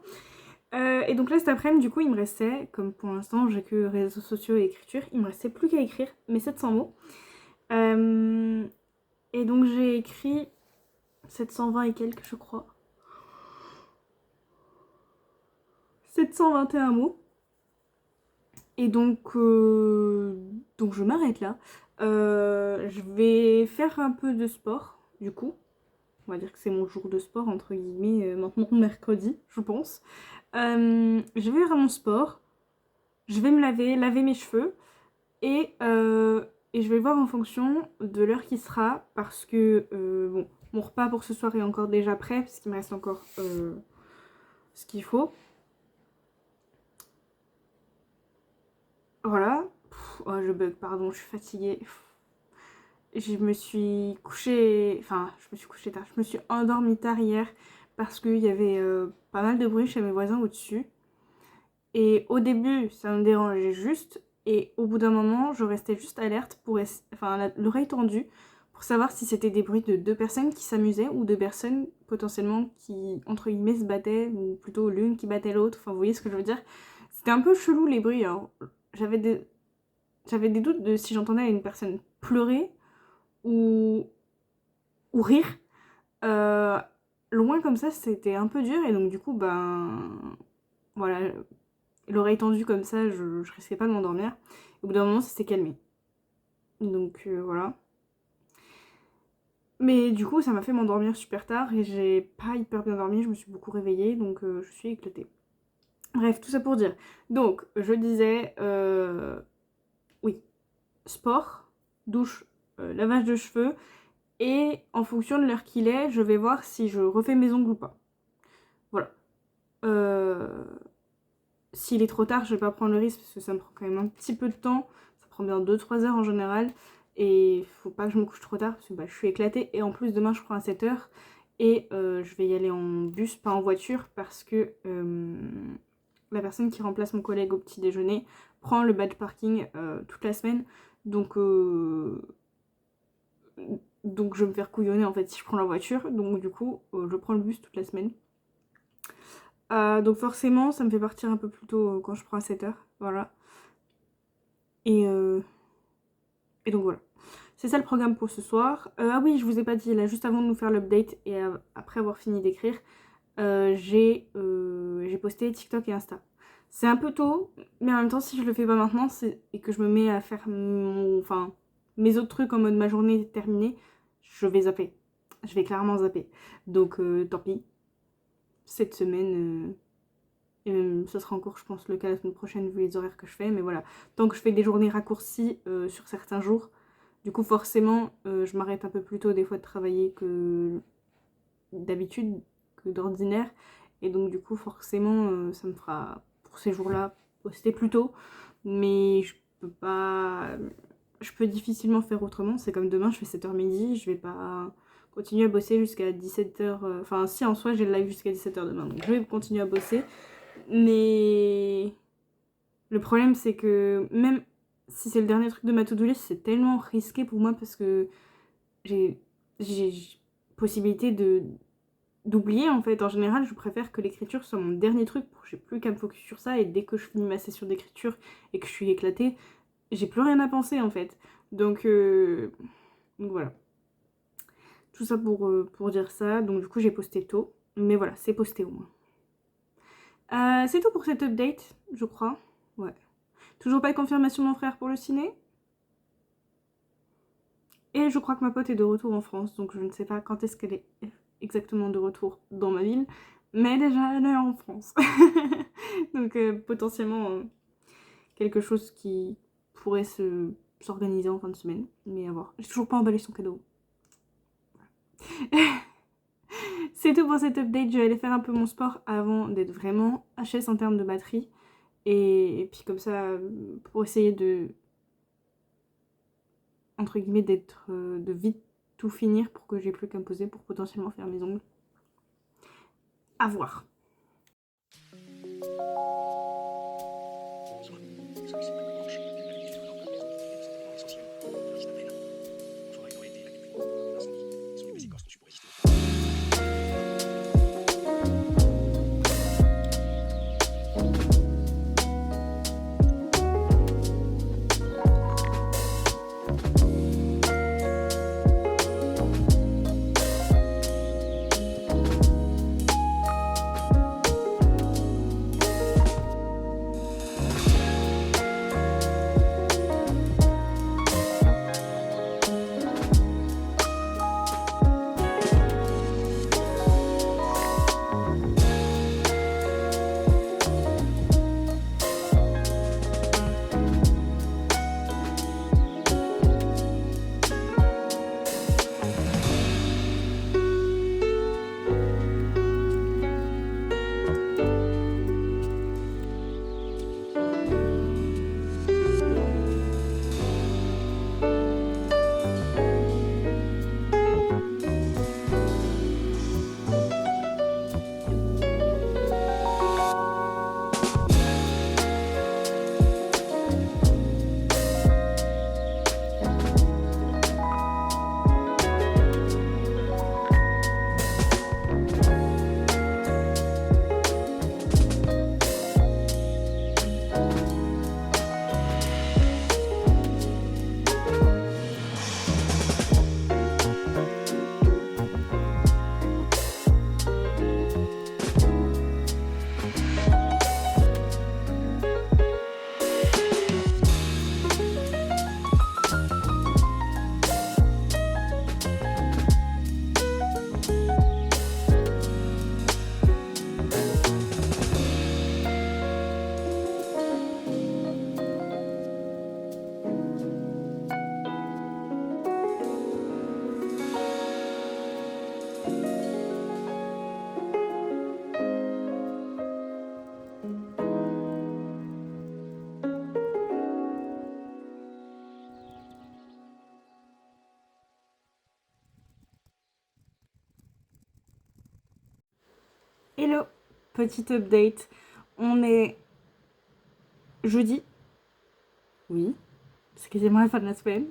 Et donc là cet après-midi, du coup, il me restait, comme pour l'instant j'ai que réseaux sociaux et écriture, il me restait plus qu'à écrire mes 700 mots. Et donc j'ai écrit 720 et quelques, je crois. 721 mots. Et donc je m'arrête là. Je vais faire un peu de sport, du coup. On va dire que c'est mon jour de sport, entre guillemets, maintenant mercredi, je pense. Je vais faire mon sport. Je vais me laver mes cheveux. Et je vais voir en fonction de l'heure qui sera. Parce que, bon, mon repas pour ce soir est encore déjà prêt. Parce qu'il me reste encore ce qu'il faut. Voilà. Oh, je bug, pardon, je suis fatiguée. Je me suis couchée... Enfin, je me suis couchée tard. Je me suis endormie tard hier parce qu'il y avait pas mal de bruit chez mes voisins au-dessus. Et au début, ça me dérangeait juste. Et au bout d'un moment, je restais juste alerte, l'oreille tendue, pour pour savoir si c'était des bruits de 2 personnes qui s'amusaient ou 2 personnes potentiellement qui, entre guillemets, se battaient, ou plutôt l'une qui battait l'autre, enfin vous voyez ce que je veux dire. C'était un peu chelou les bruits, alors j'avais des doutes de si j'entendais une personne pleurer ou rire. Loin comme ça, c'était un peu dur, et donc du coup, voilà, l'oreille tendue comme ça, je risquais pas de m'endormir. Au bout d'un moment, ça s'est calmé. Donc voilà. Mais du coup, ça m'a fait m'endormir super tard et j'ai pas hyper bien dormi, je me suis beaucoup réveillée, donc je suis éclatée. Bref, tout ça pour dire. Donc, je disais, oui, sport, douche, lavage de cheveux, et en fonction de l'heure qu'il est, je vais voir si je refais mes ongles ou pas. Voilà. S'il est trop tard, je vais pas prendre le risque parce que ça me prend quand même un petit peu de temps. Ça prend bien 2-3 heures en général. Et faut pas que je me couche trop tard parce que je suis éclatée. Et en plus, demain, je prends à 7 heures. Et je vais y aller en bus, pas en voiture, parce que la personne qui remplace mon collègue au petit déjeuner prend le badge parking toute la semaine. Donc je vais me faire couillonner en fait si je prends la voiture. Donc du coup, je prends le bus toute la semaine. Donc forcément, ça me fait partir un peu plus tôt quand je prends à 7h. Voilà. Et donc voilà. C'est ça le programme pour ce soir. Ah oui, je vous ai pas dit, là, juste avant de nous faire l'update et après avoir fini d'écrire, j'ai posté TikTok et Insta. C'est un peu tôt, mais en même temps, si je le fais pas maintenant et que je me mets à faire mes autres trucs en mode ma journée est terminée, je vais zapper. Je vais clairement zapper. Donc tant pis. Cette semaine, et même ce sera encore je pense le cas la semaine prochaine vu les horaires que je fais, mais voilà, tant que je fais des journées raccourcies sur certains jours, du coup forcément je m'arrête un peu plus tôt des fois de travailler que d'habitude, que d'ordinaire, et donc du coup forcément ça me fera pour ces jours-là poster plus tôt, mais je peux difficilement faire autrement. C'est comme demain je fais 7h midi, je vais pas continuer à bosser jusqu'à 17h. Enfin, si en soi j'ai le live jusqu'à 17h demain, donc je vais continuer à bosser. Mais le problème, c'est que même si c'est le dernier truc de ma to-do list, c'est tellement risqué pour moi parce que j'ai possibilité d'oublier en fait. En général, je préfère que l'écriture soit mon dernier truc pour que j'ai plus qu'à me focus sur ça. Et dès que je finis ma session d'écriture et que je suis éclatée, j'ai plus rien à penser en fait. Donc voilà. Tout ça pour dire ça. Donc du coup j'ai posté tôt. Mais voilà, c'est posté au moins. C'est tout pour cette update, je crois. Ouais. Toujours pas de confirmation de mon frère pour le ciné. Et je crois que ma pote est de retour en France. Donc je ne sais pas quand est-ce qu'elle est exactement de retour dans ma ville. Mais déjà, elle est en France. Donc potentiellement quelque chose qui pourrait s'organiser en fin de semaine. Mais à voir. J'ai toujours pas emballé son cadeau. C'est tout pour cette update. Je vais aller faire un peu mon sport avant d'être vraiment HS en termes de batterie. Et puis comme ça, pour essayer entre guillemets, de vite tout finir pour que j'ai plus qu'à me poser pour potentiellement faire mes ongles. À voir. Hello, petite update. On est jeudi. Oui, c'est quasiment la fin de la semaine.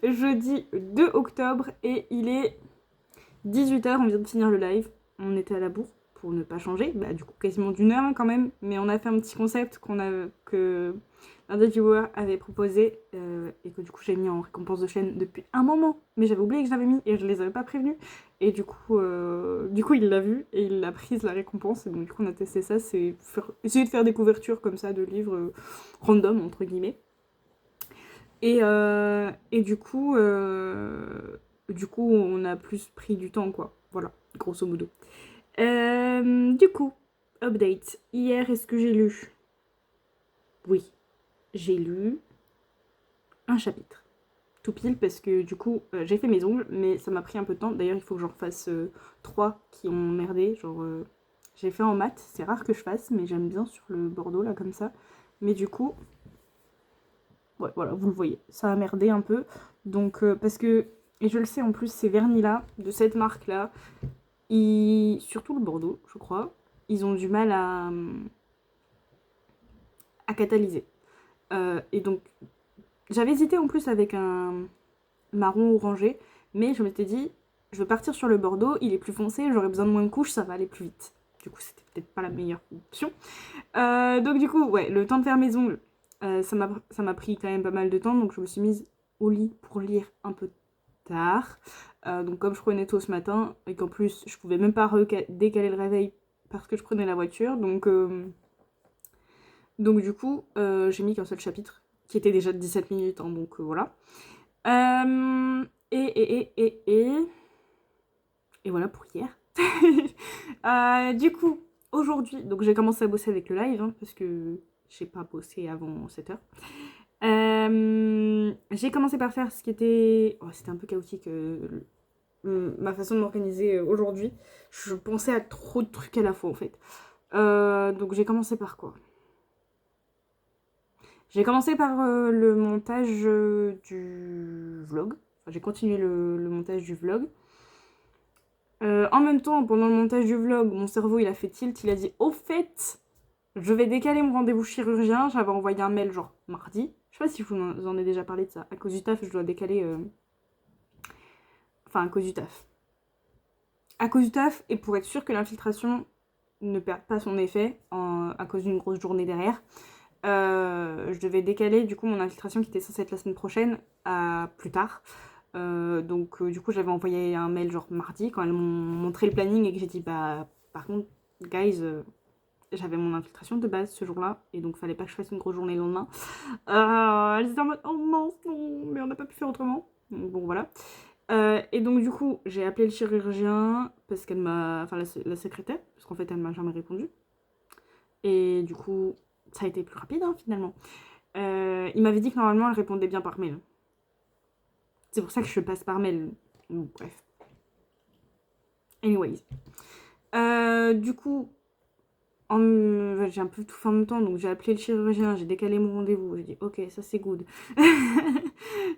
Jeudi 2 octobre et il est 18h, on vient de finir le live. On était à la bourre pour ne pas changer. Bah du coup quasiment d'une heure quand même. Mais on a fait un petit concept que l'un des viewers avait proposé et que du coup j'ai mis en récompense de chaîne depuis un moment. Mais j'avais oublié que je l'avais mis et je les avais pas prévenus. Et du coup il l'a vu et il a prise la récompense. Et donc du coup on a testé ça, c'est essayer de faire des couvertures comme ça de livres random entre guillemets. Et du coup, on a plus pris du temps, quoi. Voilà, grosso modo. Du coup, update. Hier, est-ce que j'ai lu? Oui, j'ai lu un chapitre. Tout pile, parce que du coup, j'ai fait mes ongles, mais ça m'a pris un peu de temps. D'ailleurs, il faut que j'en refasse 3 qui ont merdé. Genre, j'ai fait en mat. C'est rare que je fasse, mais j'aime bien sur le bordeaux, là, comme ça. Mais du coup, ouais, voilà, vous le voyez, ça a merdé un peu. Donc, parce que, et je le sais en plus, ces vernis-là, de cette marque-là, surtout le Bordeaux, je crois, ils ont du mal à catalyser. Et donc, j'avais hésité en plus avec un marron orangé, mais je m'étais dit, je veux partir sur le Bordeaux, il est plus foncé, j'aurais besoin de moins de couches, ça va aller plus vite. Du coup, c'était peut-être pas la meilleure option. Donc, du coup, ouais, le temps de faire mes ongles, ça m'a pris quand même pas mal de temps, donc je me suis mise au lit pour lire un peu tard. Donc comme je prenais tôt ce matin, et qu'en plus je pouvais même pas décaler le réveil parce que je prenais la voiture, donc du coup j'ai mis qu'un seul chapitre, qui était déjà de 17 minutes, hein, donc voilà. Et voilà pour hier. Du coup, aujourd'hui, donc j'ai commencé à bosser avec le live, hein, parce que j'ai pas bossé avant 7h. J'ai commencé par faire ce qui était... Oh, c'était un peu chaotique, ma façon de m'organiser aujourd'hui. Je pensais à trop de trucs à la fois, en fait. Donc j'ai commencé par quoi? J'ai commencé par le montage du vlog. Enfin, j'ai continué le montage du vlog. En même temps, pendant le montage du vlog, mon cerveau il a fait tilt, il a dit au fait, je vais décaler mon rendez-vous chirurgien. J'avais envoyé un mail genre mardi. Je sais pas si je vous en ai déjà parlé de ça. À cause du taf, je dois décaler. Enfin, à cause du taf. À cause du taf, et pour être sûr que l'infiltration ne perde pas son effet à cause d'une grosse journée derrière, je devais décaler du coup mon infiltration qui était censée être la semaine prochaine à plus tard. Donc du coup j'avais envoyé un mail genre mardi quand elles m'ont montré le planning et que j'ai dit bah par contre guys j'avais mon infiltration de base ce jour-là et donc fallait pas que je fasse une grosse journée le lendemain. Elles étaient en mode oh mince non mais on n'a pas pu faire autrement. Donc, bon voilà. Et donc du coup j'ai appelé le chirurgien parce qu'elle m'a... Enfin la secrétaire parce qu'en fait elle m'a jamais répondu. Et du coup ça a été plus rapide hein, finalement. Il m'avait dit que normalement elle répondait bien par mail. C'est pour ça que je passe par mail. Bref. Anyways. Du coup, j'ai un peu tout fait en même temps, donc j'ai appelé le chirurgien, j'ai décalé mon rendez-vous, j'ai dit ok, ça c'est good.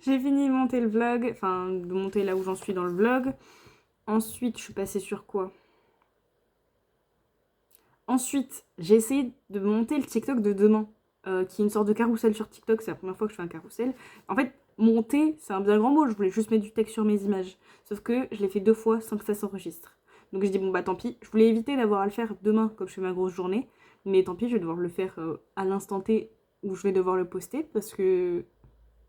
J'ai fini de monter le vlog, enfin de monter là où j'en suis dans le vlog. Ensuite, je suis passée sur quoi? Ensuite, j'ai essayé de monter le TikTok de demain, qui est une sorte de carrousel sur TikTok, c'est la première fois que je fais un carrousel. En fait, monter, c'est un bien grand mot, je voulais juste mettre du texte sur mes images. Sauf que je l'ai fait 2 fois sans que ça s'enregistre. Donc j'ai dit bon bah tant pis, je voulais éviter d'avoir à le faire demain comme je fais ma grosse journée, mais tant pis, je vais devoir le faire à l'instant T où je vais devoir le poster parce que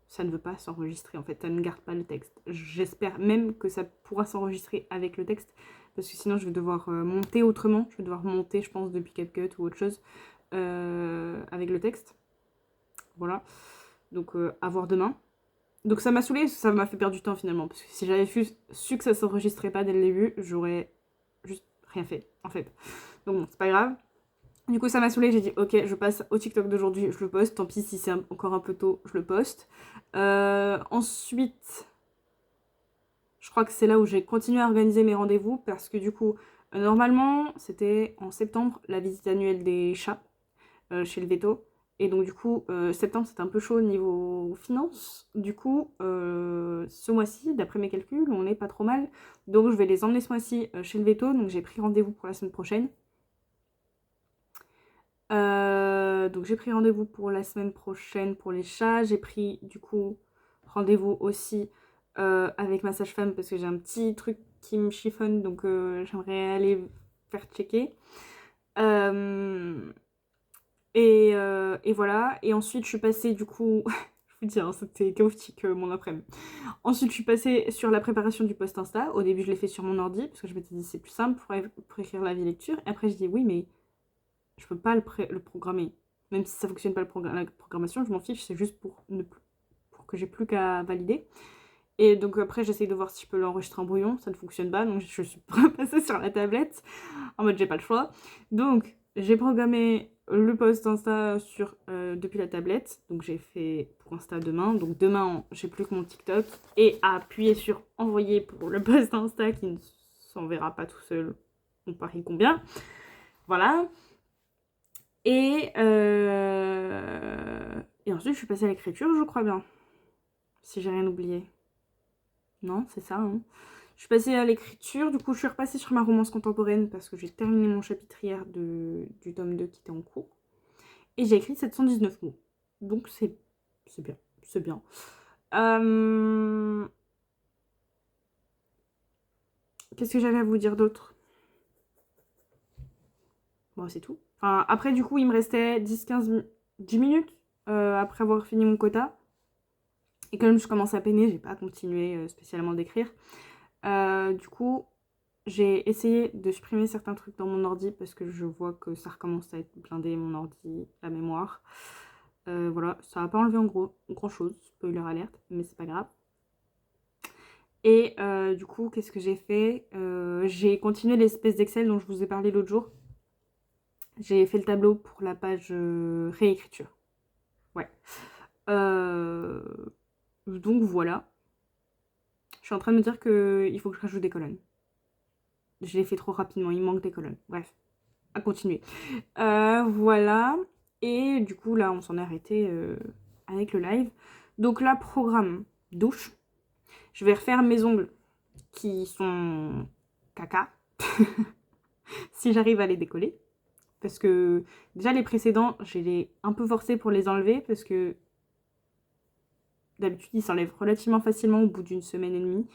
ça ne veut pas s'enregistrer en fait, ça ne garde pas le texte. J'espère même que ça pourra s'enregistrer avec le texte parce que sinon je vais devoir monter autrement, je vais devoir monter je pense depuis CapCut ou autre chose avec le texte. Voilà, donc à voir demain. Donc ça m'a saoulée, ça m'a fait perdre du temps finalement parce que si j'avais su que ça s'enregistrait pas dès le début, j'aurais juste rien fait en fait. Donc bon, c'est pas grave. Du coup, ça m'a saoulée, j'ai dit ok, je passe au TikTok d'aujourd'hui, je le poste. Tant pis si c'est encore un peu tôt, je le poste. Ensuite, je crois que c'est là où j'ai continué à organiser mes rendez-vous parce que du coup, normalement, c'était en septembre la visite annuelle des chats chez le veto. Et donc, du coup, septembre, c'était un peu chaud au niveau finances. Du coup, ce mois-ci, d'après mes calculs, on n'est pas trop mal. Donc, je vais les emmener ce mois-ci chez le veto. Donc, j'ai pris rendez-vous pour la semaine prochaine. Donc j'ai pris rendez-vous pour la semaine prochaine pour les chats. J'ai pris du coup rendez-vous aussi avec ma sage-femme parce que j'ai un petit truc qui me chiffonne, donc j'aimerais aller faire checker. Et voilà. Et ensuite je suis passée du coup, je vous dis, hein, c'était chaotique mon après-midi. Ensuite je suis passée sur la préparation du post Insta. Au début je l'ai fait sur mon ordi parce que je m'étais dit c'est plus simple pour écrire la vie lecture. Et après je dis oui mais je peux pas le programmer. Même si ça fonctionne pas la programmation, je m'en fiche, c'est juste pour que j'ai plus qu'à valider. Et donc après j'essaye de voir si je peux l'enregistrer en brouillon, ça ne fonctionne pas, donc je suis repassée sur la tablette, en mode j'ai pas le choix. Donc j'ai programmé le post Insta depuis la tablette, donc j'ai fait pour Insta demain, donc demain j'ai plus que mon TikTok, et à appuyer sur envoyer pour le post Insta qui ne s'enverra pas tout seul, on parie combien. Voilà. Et ensuite, je suis passée à l'écriture, je crois bien. Si j'ai rien oublié. Non, c'est ça. Hein. Je suis passée à l'écriture, du coup, je suis repassée sur ma romance contemporaine parce que j'ai terminé mon chapitre hier du tome 2 qui était en cours. Et j'ai écrit 719 mots. Donc, c'est bien. C'est bien. Qu'est-ce que j'avais à vous dire d'autre? Bon, c'est tout. Enfin, après, du coup, il me restait 10 minutes après avoir fini mon quota. Et comme je commence à peiner, j'ai pas continué spécialement d'écrire. Du coup, j'ai essayé de supprimer certains trucs dans mon ordi parce que je vois que ça recommence à être blindé, mon ordi, la mémoire. Voilà, ça va pas enlevé en gros grand chose, spoiler alerte, mais c'est pas grave. Et du coup, qu'est-ce que j'ai fait? J'ai continué l'espèce d'Excel dont je vous ai parlé l'autre jour. J'ai fait le tableau pour la page réécriture. Ouais. Donc voilà. Je suis en train de me dire qu'il faut que je rajoute des colonnes. Je l'ai fait trop rapidement, il manque des colonnes. Bref, à continuer. Voilà. Et du coup, là, on s'en est arrêté avec le live. Donc là, programme douche. Je vais refaire mes ongles qui sont caca. Si j'arrive à les décoller. Parce que déjà, les précédents, je les un peu forcés pour les enlever. Parce que d'habitude, ils s'enlèvent relativement facilement au bout d'une semaine et demie.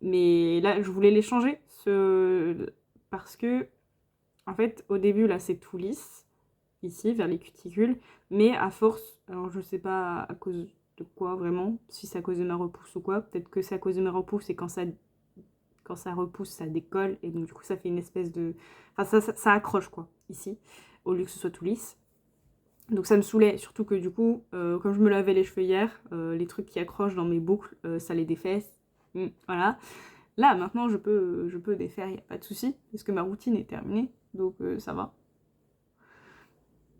Mais là, je voulais les changer. Parce que en fait, au début, là, c'est tout lisse, ici, vers les cuticules, mais à force, alors je sais pas à cause de quoi vraiment, si c'est à cause de ma repousse ou quoi, peut-être que c'est à cause de ma repousse et quand ça repousse, ça décolle, et donc du coup, ça fait une espèce de... Enfin, ça accroche, quoi, ici, au lieu que ce soit tout lisse. Donc ça me saoulait, surtout que du coup, comme je me lavais les cheveux hier, les trucs qui accrochent dans mes boucles, ça les défesse. Voilà. Là, maintenant, je peux défaire, il n'y a pas de souci, parce que ma routine est terminée, donc ça va.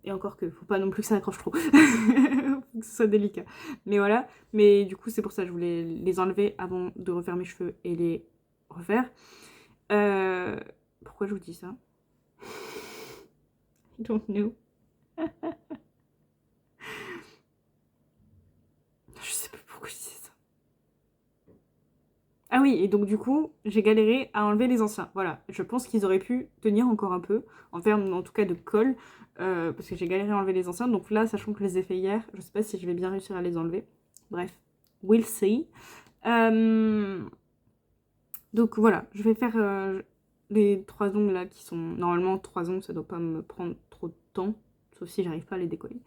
Et encore que, faut pas non plus que ça accroche trop. Faut que ce soit délicat. Mais voilà, mais du coup, c'est pour ça que je voulais les enlever avant de refaire mes cheveux et les refaire. Pourquoi je vous dis ça? I don't know. Je sais pas pourquoi je dis ça. Ah oui, et donc du coup, j'ai galéré à enlever les anciens. Voilà, je pense qu'ils auraient pu tenir encore un peu, en termes en tout cas de colle, parce que j'ai galéré à enlever les anciens. Donc là, sachant que je les ai fait hier, je sais pas si je vais bien réussir à les enlever. Bref, we'll see. Donc voilà, je vais faire les 3 ongles là qui sont... Normalement, 3 ongles, ça doit pas me prendre trop de temps. Sauf si j'arrive pas à les décoller.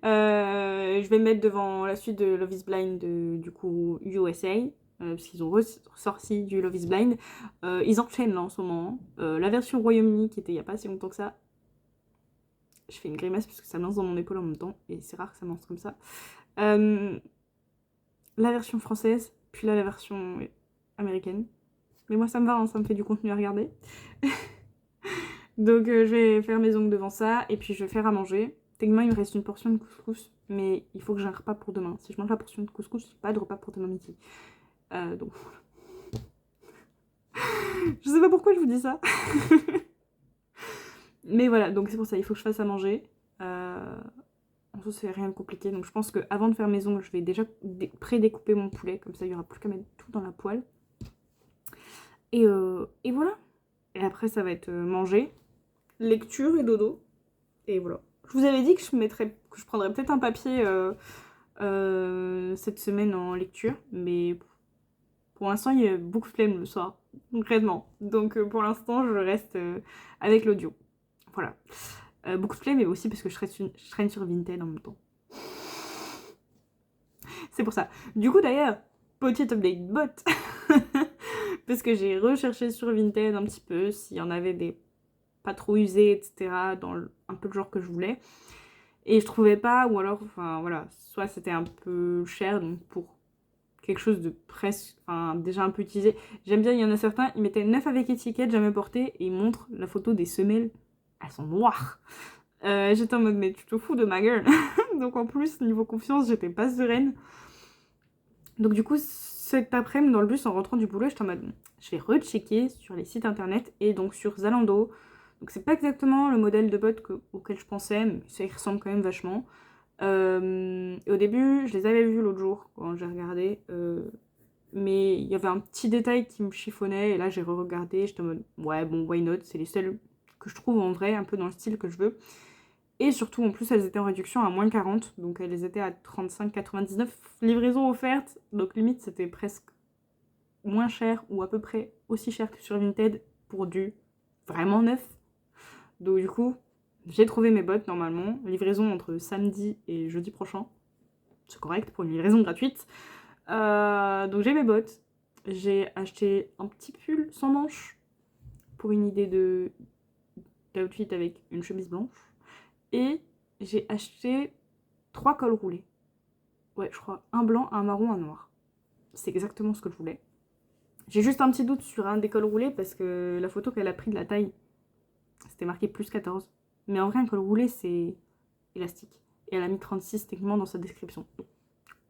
Je vais me mettre devant la suite de Love is Blind du coup USA. Parce qu'ils ont ressorti du Love is Blind. Ils enchaînent là en ce moment. La version Royaume-Uni qui était il y a pas si longtemps que ça. Je fais une grimace parce que ça me lance dans mon épaule en même temps. Et c'est rare que ça me lance comme ça. La version française. Puis là la version américaine. Mais moi ça me va, hein, ça me fait du contenu à regarder. Donc je vais faire mes ongles devant ça. Et puis je vais faire à manger. Techniquement il me reste une portion de couscous. Mais il faut que j'ai un repas pour demain. Si je mange la portion de couscous, j'ai pas de repas pour demain midi. Donc je sais pas pourquoi je vous dis ça. Mais voilà, donc c'est pour ça, il faut que je fasse à manger. En soi, c'est rien de compliqué. Donc je pense qu'avant de faire mes ongles, je vais déjà pré-découper mon poulet. Comme ça, il n'y aura plus qu'à mettre tout dans la poêle. Et voilà. Et après, ça va être manger, lecture et dodo. Et voilà. Je vous avais dit que je prendrais peut-être un papier cette semaine en lecture, mais pour l'instant il y a beaucoup de flemme le soir, concrètement. Donc pour l'instant je reste avec l'audio. Voilà. Beaucoup de flemme, mais aussi parce que je traîne sur Vinted en même temps. C'est pour ça. Du coup d'ailleurs, petite update bot. Parce que j'ai recherché sur Vinted un petit peu s'il y en avait des pas trop usés, etc. dans un peu le genre que je voulais. Et je trouvais pas, ou alors, enfin voilà, soit c'était un peu cher, donc pour quelque chose de presque, enfin déjà un peu utilisé. J'aime bien, il y en a certains, ils mettaient neuf avec étiquette, jamais porté, et ils montrent la photo des semelles. Elles sont noires. J'étais en mode, mais tu te fous de ma gueule. Donc en plus, niveau confiance, j'étais pas sereine. Donc du coup, cet après-midi, dans le bus, en rentrant du boulot, j'étais en mode, je vais rechecker sur les sites internet et donc sur Zalando. Donc c'est pas exactement le modèle de bot auquel je pensais, mais ça y ressemble quand même vachement. Et au début, je les avais vus l'autre jour quand j'ai regardé, mais il y avait un petit détail qui me chiffonnait et là j'ai re-regardé, j'étais en mode ouais bon why not, c'est les seuls que je trouve en vrai, un peu dans le style que je veux. Et surtout en plus elles étaient en réduction à moins 40, donc elles étaient à 35,99, livraison offerte, donc limite c'était presque moins cher ou à peu près aussi cher que sur Vinted pour du vraiment neuf. Donc du coup, j'ai trouvé mes bottes normalement, livraison entre samedi et jeudi prochain, c'est correct pour une livraison gratuite. Donc j'ai mes bottes, j'ai acheté un petit pull sans manches pour une idée d'outfit avec une chemise blanche, et j'ai acheté 3 cols roulés. Ouais, je crois, un blanc, un marron, un noir. C'est exactement ce que je voulais. J'ai juste un petit doute sur un des cols roulés parce que la photo qu'elle a pris de la taille, c'était marqué plus 14. Mais en vrai, un col roulé, c'est élastique. Et elle a mis 36 techniquement dans sa description.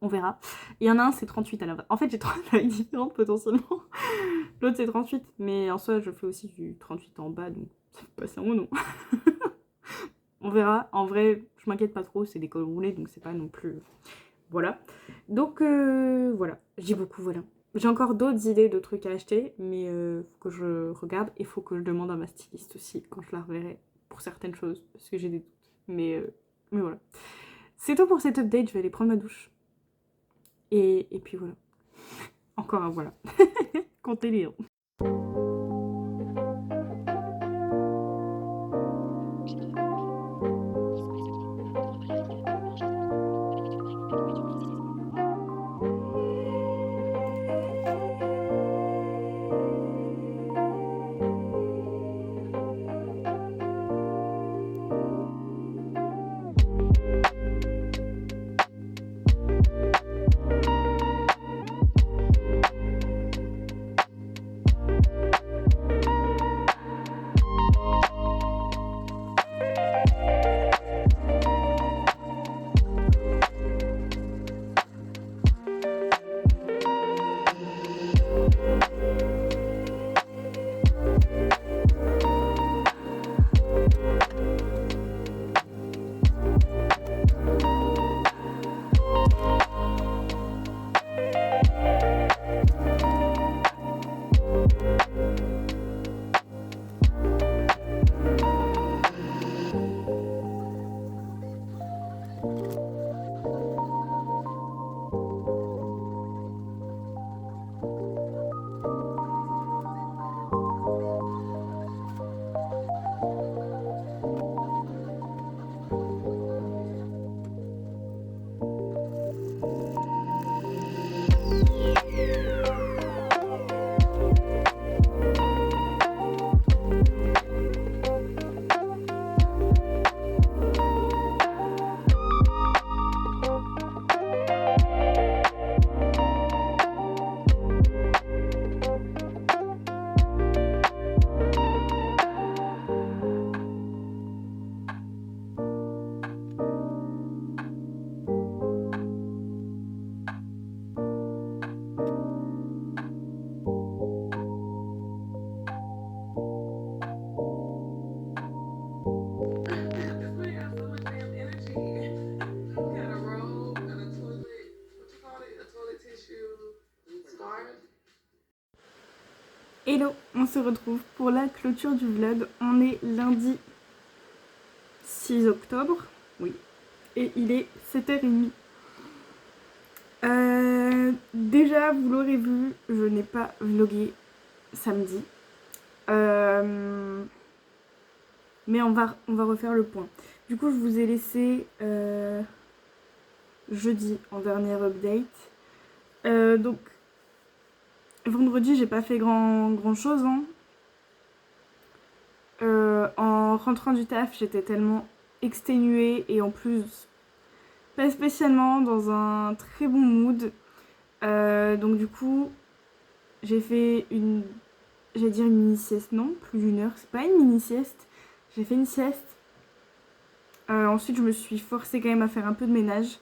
On verra. Il y en a un, c'est 38 à la base. En fait, j'ai 3 tailles différentes potentiellement. L'autre, c'est 38. Mais en soi, je fais aussi du 38 en bas, donc ça peut passer en haut, non. On verra. En vrai, je m'inquiète pas trop. C'est des cols roulés, donc c'est pas non plus... Voilà. Donc, voilà. J'ai beaucoup, voilà. J'ai encore d'autres idées de trucs à acheter, mais faut que je regarde et faut que je demande à ma styliste aussi quand je la reverrai pour certaines choses, parce que j'ai des doutes. Mais voilà. C'est tout pour cette update, je vais aller prendre ma douche. Et puis voilà. Encore un voilà. Comptez-les. Hello, on se retrouve pour la clôture du vlog. On est lundi 6 octobre, oui, et il est 7h30. Déjà, vous l'aurez vu, je n'ai pas vlogué samedi. Mais on va refaire le point. Du coup, je vous ai laissé jeudi en dernière update. Donc, vendredi, j'ai pas fait grand chose. Hein. En rentrant du taf, j'étais tellement exténuée et en plus, pas spécialement dans un très bon mood. Donc, du coup, j'ai fait j'allais dire une mini-sieste, non, plus d'une heure. C'est pas une mini-sieste. J'ai fait une sieste. Ensuite, je me suis forcée quand même à faire un peu de ménage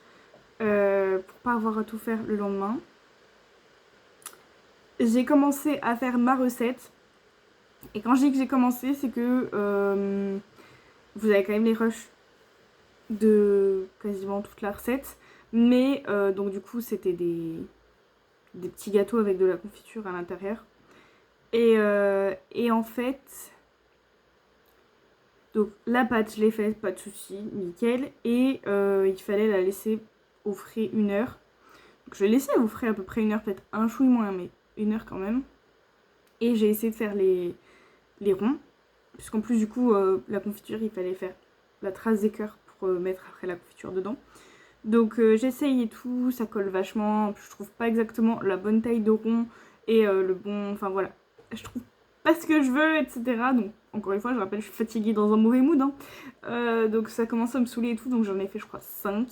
pour pas avoir à tout faire le lendemain. J'ai commencé à faire ma recette. Et quand je dis que j'ai commencé, c'est que vous avez quand même les rushs de quasiment toute la recette. Mais donc du coup, c'était des petits gâteaux avec de la confiture à l'intérieur. Et en fait, donc la pâte, je l'ai faite, pas de souci, nickel. Et il fallait la laisser au frais 1 heure. Donc je l'ai laissée au frais à peu près 1 heure, peut-être un chouille moins, mais 1 heure quand même. Et j'ai essayé de faire les ronds. Puisqu'en plus du coup, la confiture, il fallait faire la trace des cœurs pour mettre après la confiture dedans. Donc j'essaye et tout, ça colle vachement. Je trouve pas exactement la bonne taille de rond et le bon... Enfin voilà, je trouve pas ce que je veux, etc. Donc encore une fois, je rappelle, je suis fatiguée dans un mauvais mood. Hein. Donc ça commence à me saouler et tout, donc j'en ai fait je crois 5.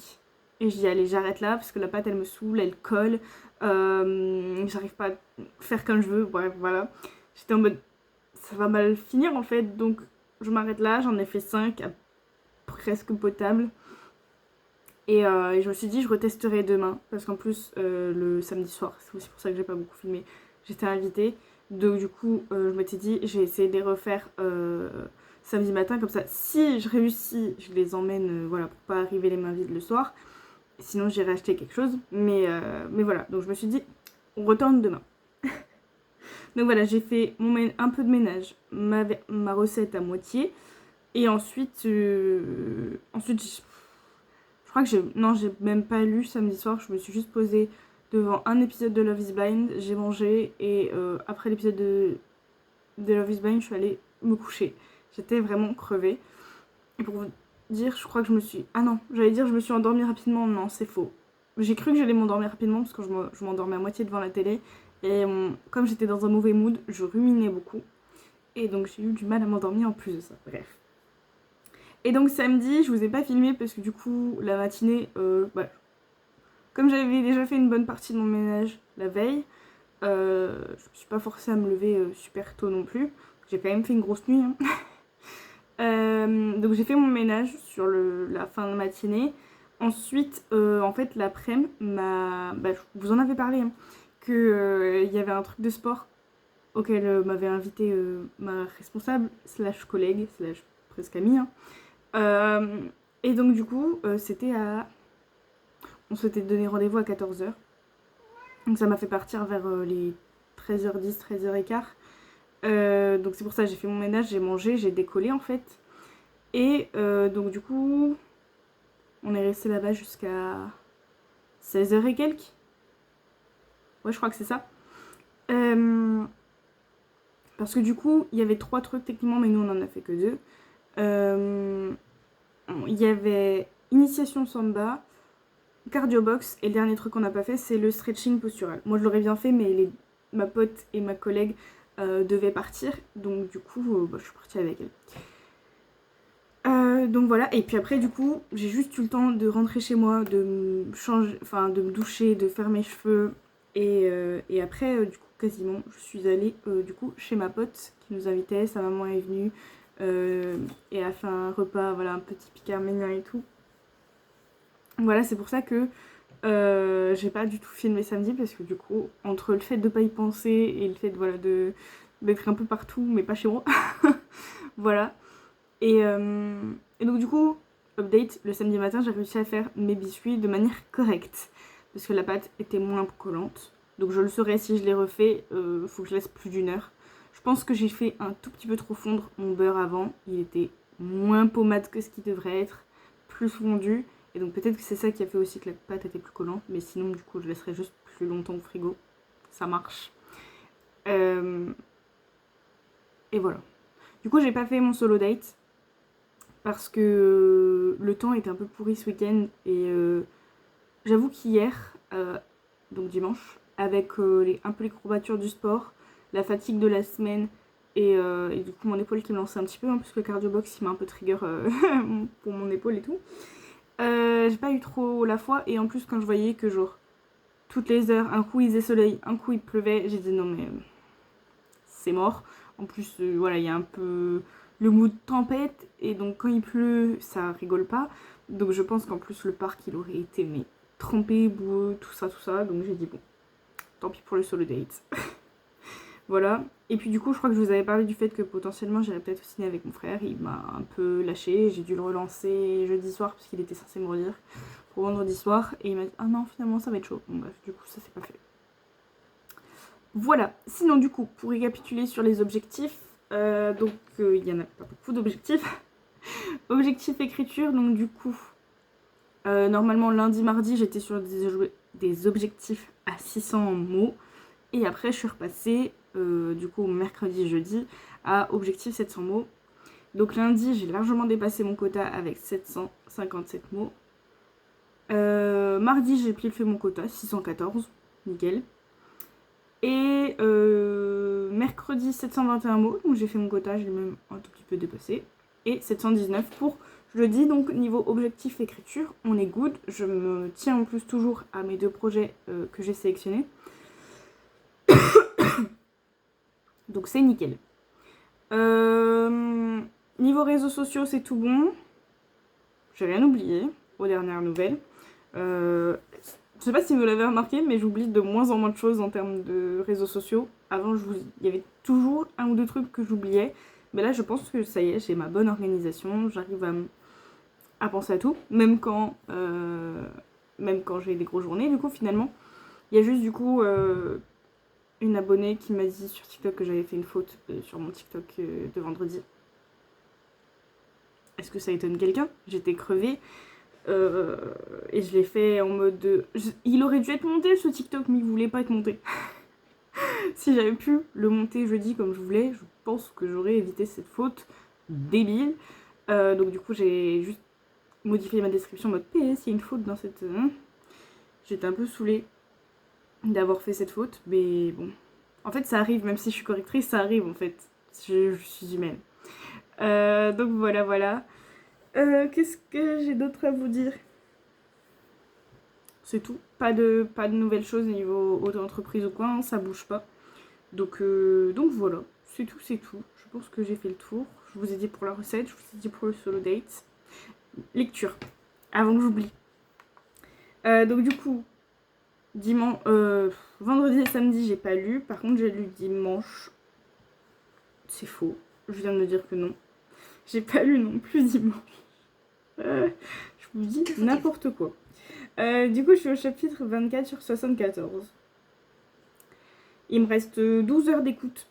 Et je dis allez, j'arrête là parce que la pâte elle me saoule, elle colle. J'arrive pas à faire comme je veux, bref voilà. J'étais en mode ça va mal finir en fait, donc je m'arrête là, j'en ai fait 5 presque potables. Et je me suis dit je retesterai demain parce qu'en plus le samedi soir, c'est aussi pour ça que j'ai pas beaucoup filmé, j'étais invitée. Donc du coup je m'étais dit j'ai essayé de les refaire samedi matin, comme ça si je réussis je les emmène voilà, pour pas arriver les mains vides le soir. Sinon j'irai acheter quelque chose, mais voilà, donc je me suis dit on retourne demain. Donc voilà, j'ai fait un peu de ménage, ma recette à moitié. Et ensuite, je crois que j'ai même pas lu samedi soir. Je me suis juste posée devant un épisode de Love is Blind. J'ai mangé et après l'épisode de Love is Blind, je suis allée me coucher. J'étais vraiment crevée. Et pour vous dire, je crois que je me suis... Ah non, j'allais dire je me suis endormie rapidement. Non, c'est faux. J'ai cru que j'allais m'endormir rapidement parce que je m'endormais à moitié devant la télé. Et comme j'étais dans un mauvais mood, je ruminais beaucoup. Et donc j'ai eu du mal à m'endormir en plus de ça. Bref. Et donc samedi, je vous ai pas filmé parce que du coup, la matinée, comme j'avais déjà fait une bonne partie de mon ménage la veille, je me suis pas forcée à me lever super tôt non plus. J'ai quand même fait une grosse nuit. Hein. Donc j'ai fait mon ménage sur la fin de matinée. Ensuite, en fait, l'après-midi, je vous en avais parlé, hein, qu'il y avait un truc de sport auquel m'avait invité ma responsable, slash collègue, slash presque amie. Hein. Et donc du coup, on s'était donné rendez-vous à 14h. Donc ça m'a fait partir vers les 13h10, 13h15. Donc c'est pour ça que j'ai fait mon ménage, j'ai mangé, j'ai décollé en fait. Et donc du coup, on est resté là-bas jusqu'à 16h et quelques. Ouais, je crois que c'est ça. Parce que du coup, il y avait 3 trucs techniquement, mais nous on en a fait que 2. Il y avait initiation samba, cardio box, et le dernier truc qu'on n'a pas fait, c'est le stretching postural. Moi je l'aurais bien fait, mais ma pote et ma collègue devaient partir, donc du coup je suis partie avec elle. Donc voilà, et puis après du coup j'ai juste eu le temps de rentrer chez moi, de me doucher, de faire mes cheveux, et après du coup quasiment je suis allée du coup chez ma pote qui nous invitait, sa maman est venue et a fait un repas, voilà, un petit picard mignon et tout. Voilà, c'est pour ça que j'ai pas du tout filmé samedi, parce que du coup entre le fait de pas y penser et le fait voilà, d'être un peu partout mais pas chez moi, voilà. Et donc du coup, update, le samedi matin, j'ai réussi à faire mes biscuits de manière correcte. Parce que la pâte était moins collante. Donc je le saurais si je les refais, faut que je laisse plus d'1 heure. Je pense que j'ai fait un tout petit peu trop fondre mon beurre avant. Il était moins pommade que ce qui devrait être, plus fondu. Et donc peut-être que c'est ça qui a fait aussi que la pâte était plus collante. Mais sinon, du coup, je laisserai juste plus longtemps au frigo. Ça marche. Et voilà. Du coup, j'ai pas fait mon solo date. Parce que le temps était un peu pourri ce week-end. Et j'avoue qu'hier, donc dimanche, avec un peu les courbatures du sport, la fatigue de la semaine et du coup mon épaule qui me lançait un petit peu, hein, parce que le cardio-box il m'a un peu trigger pour mon épaule et tout. J'ai pas eu trop la foi, et en plus quand je voyais que genre toutes les heures, un coup il faisait soleil, un coup il pleuvait, j'ai dit non mais c'est mort. En plus voilà, il y a un peu le mood tempête, et donc quand il pleut ça rigole pas. Donc je pense qu'en plus le parc il aurait été mais trempé, boueux, tout ça. Donc j'ai dit bon, tant pis pour le solo date. Voilà. Et puis du coup je crois que je vous avais parlé du fait que potentiellement j'irais peut-être au ciné avec mon frère. Il m'a un peu lâché, j'ai dû le relancer jeudi soir parce qu'il était censé me redire pour vendredi soir. Et il m'a dit ah non finalement ça va être chaud. Bon bref, du coup ça s'est pas fait. Voilà. Sinon du coup pour récapituler sur les objectifs, il y en a pas beaucoup d'objectifs. Objectif écriture, donc du coup normalement lundi mardi j'étais sur des objectifs à 600 mots. Et après, je suis repassée, du coup, mercredi, jeudi, à objectif 700 mots. Donc lundi, j'ai largement dépassé mon quota avec 757 mots. Mardi, j'ai pile fait mon quota, 614, nickel. Et mercredi, 721 mots, donc j'ai fait mon quota, je l'ai même un tout petit peu dépassé. Et 719 pour jeudi, donc niveau objectif écriture, on est good. Je me tiens en plus toujours à mes 2 projets que j'ai sélectionnés. Donc c'est nickel. Niveau réseaux sociaux, c'est tout bon. J'ai rien oublié aux dernières nouvelles. Je sais pas si vous l'avez remarqué, mais j'oublie de moins en moins de choses en termes de réseaux sociaux. Avant, il y avait toujours 1 ou 2 trucs que j'oubliais. Mais là, je pense que ça y est, j'ai ma bonne organisation. J'arrive à penser à tout. Même quand j'ai des grosses journées, du coup, finalement. Il y a juste, du coup... une abonnée qui m'a dit sur TikTok que j'avais fait une faute sur mon TikTok de vendredi. Est-ce que ça étonne quelqu'un? J'étais crevée et je l'ai fait en mode de... Il aurait dû être monté ce TikTok, mais il voulait pas être monté. Si j'avais pu le monter jeudi comme je voulais, je pense que j'aurais évité cette faute débile. Donc du coup j'ai juste modifié ma description en mode PS, il y a une faute dans cette... J'étais un peu saoulée d'avoir fait cette faute, mais bon. En fait, ça arrive, même si je suis correctrice, ça arrive en fait. Je suis humaine. Donc voilà. Qu'est-ce que j'ai d'autre à vous dire? C'est tout. Pas de nouvelles choses au niveau auto-entreprise ou quoi, hein, ça bouge pas. Donc voilà, c'est tout. Je pense que j'ai fait le tour. Je vous ai dit pour la recette, je vous ai dit pour le solo date. Lecture, avant que j'oublie. Donc du coup, vendredi et samedi, j'ai pas lu. Par contre, j'ai lu dimanche. C'est faux. Je viens de me dire que non. J'ai pas lu non plus dimanche. Je vous dis n'importe quoi. Du coup, je suis au chapitre 24 sur 74. Il me reste 12 heures d'écoute.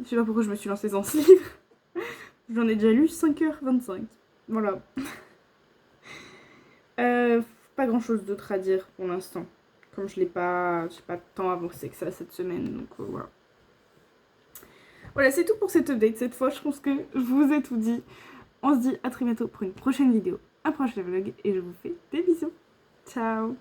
Je sais pas pourquoi je me suis lancée dans ce livre. J'en ai déjà lu 5h25. Voilà. Pas grand chose d'autre à dire pour l'instant. Comme j'ai pas de temps avancé que ça cette semaine. Donc voilà. Voilà, c'est tout pour cette update. Cette fois, je pense que je vous ai tout dit. On se dit à très bientôt pour une prochaine vidéo, un prochain vlog, et je vous fais des bisous. Ciao.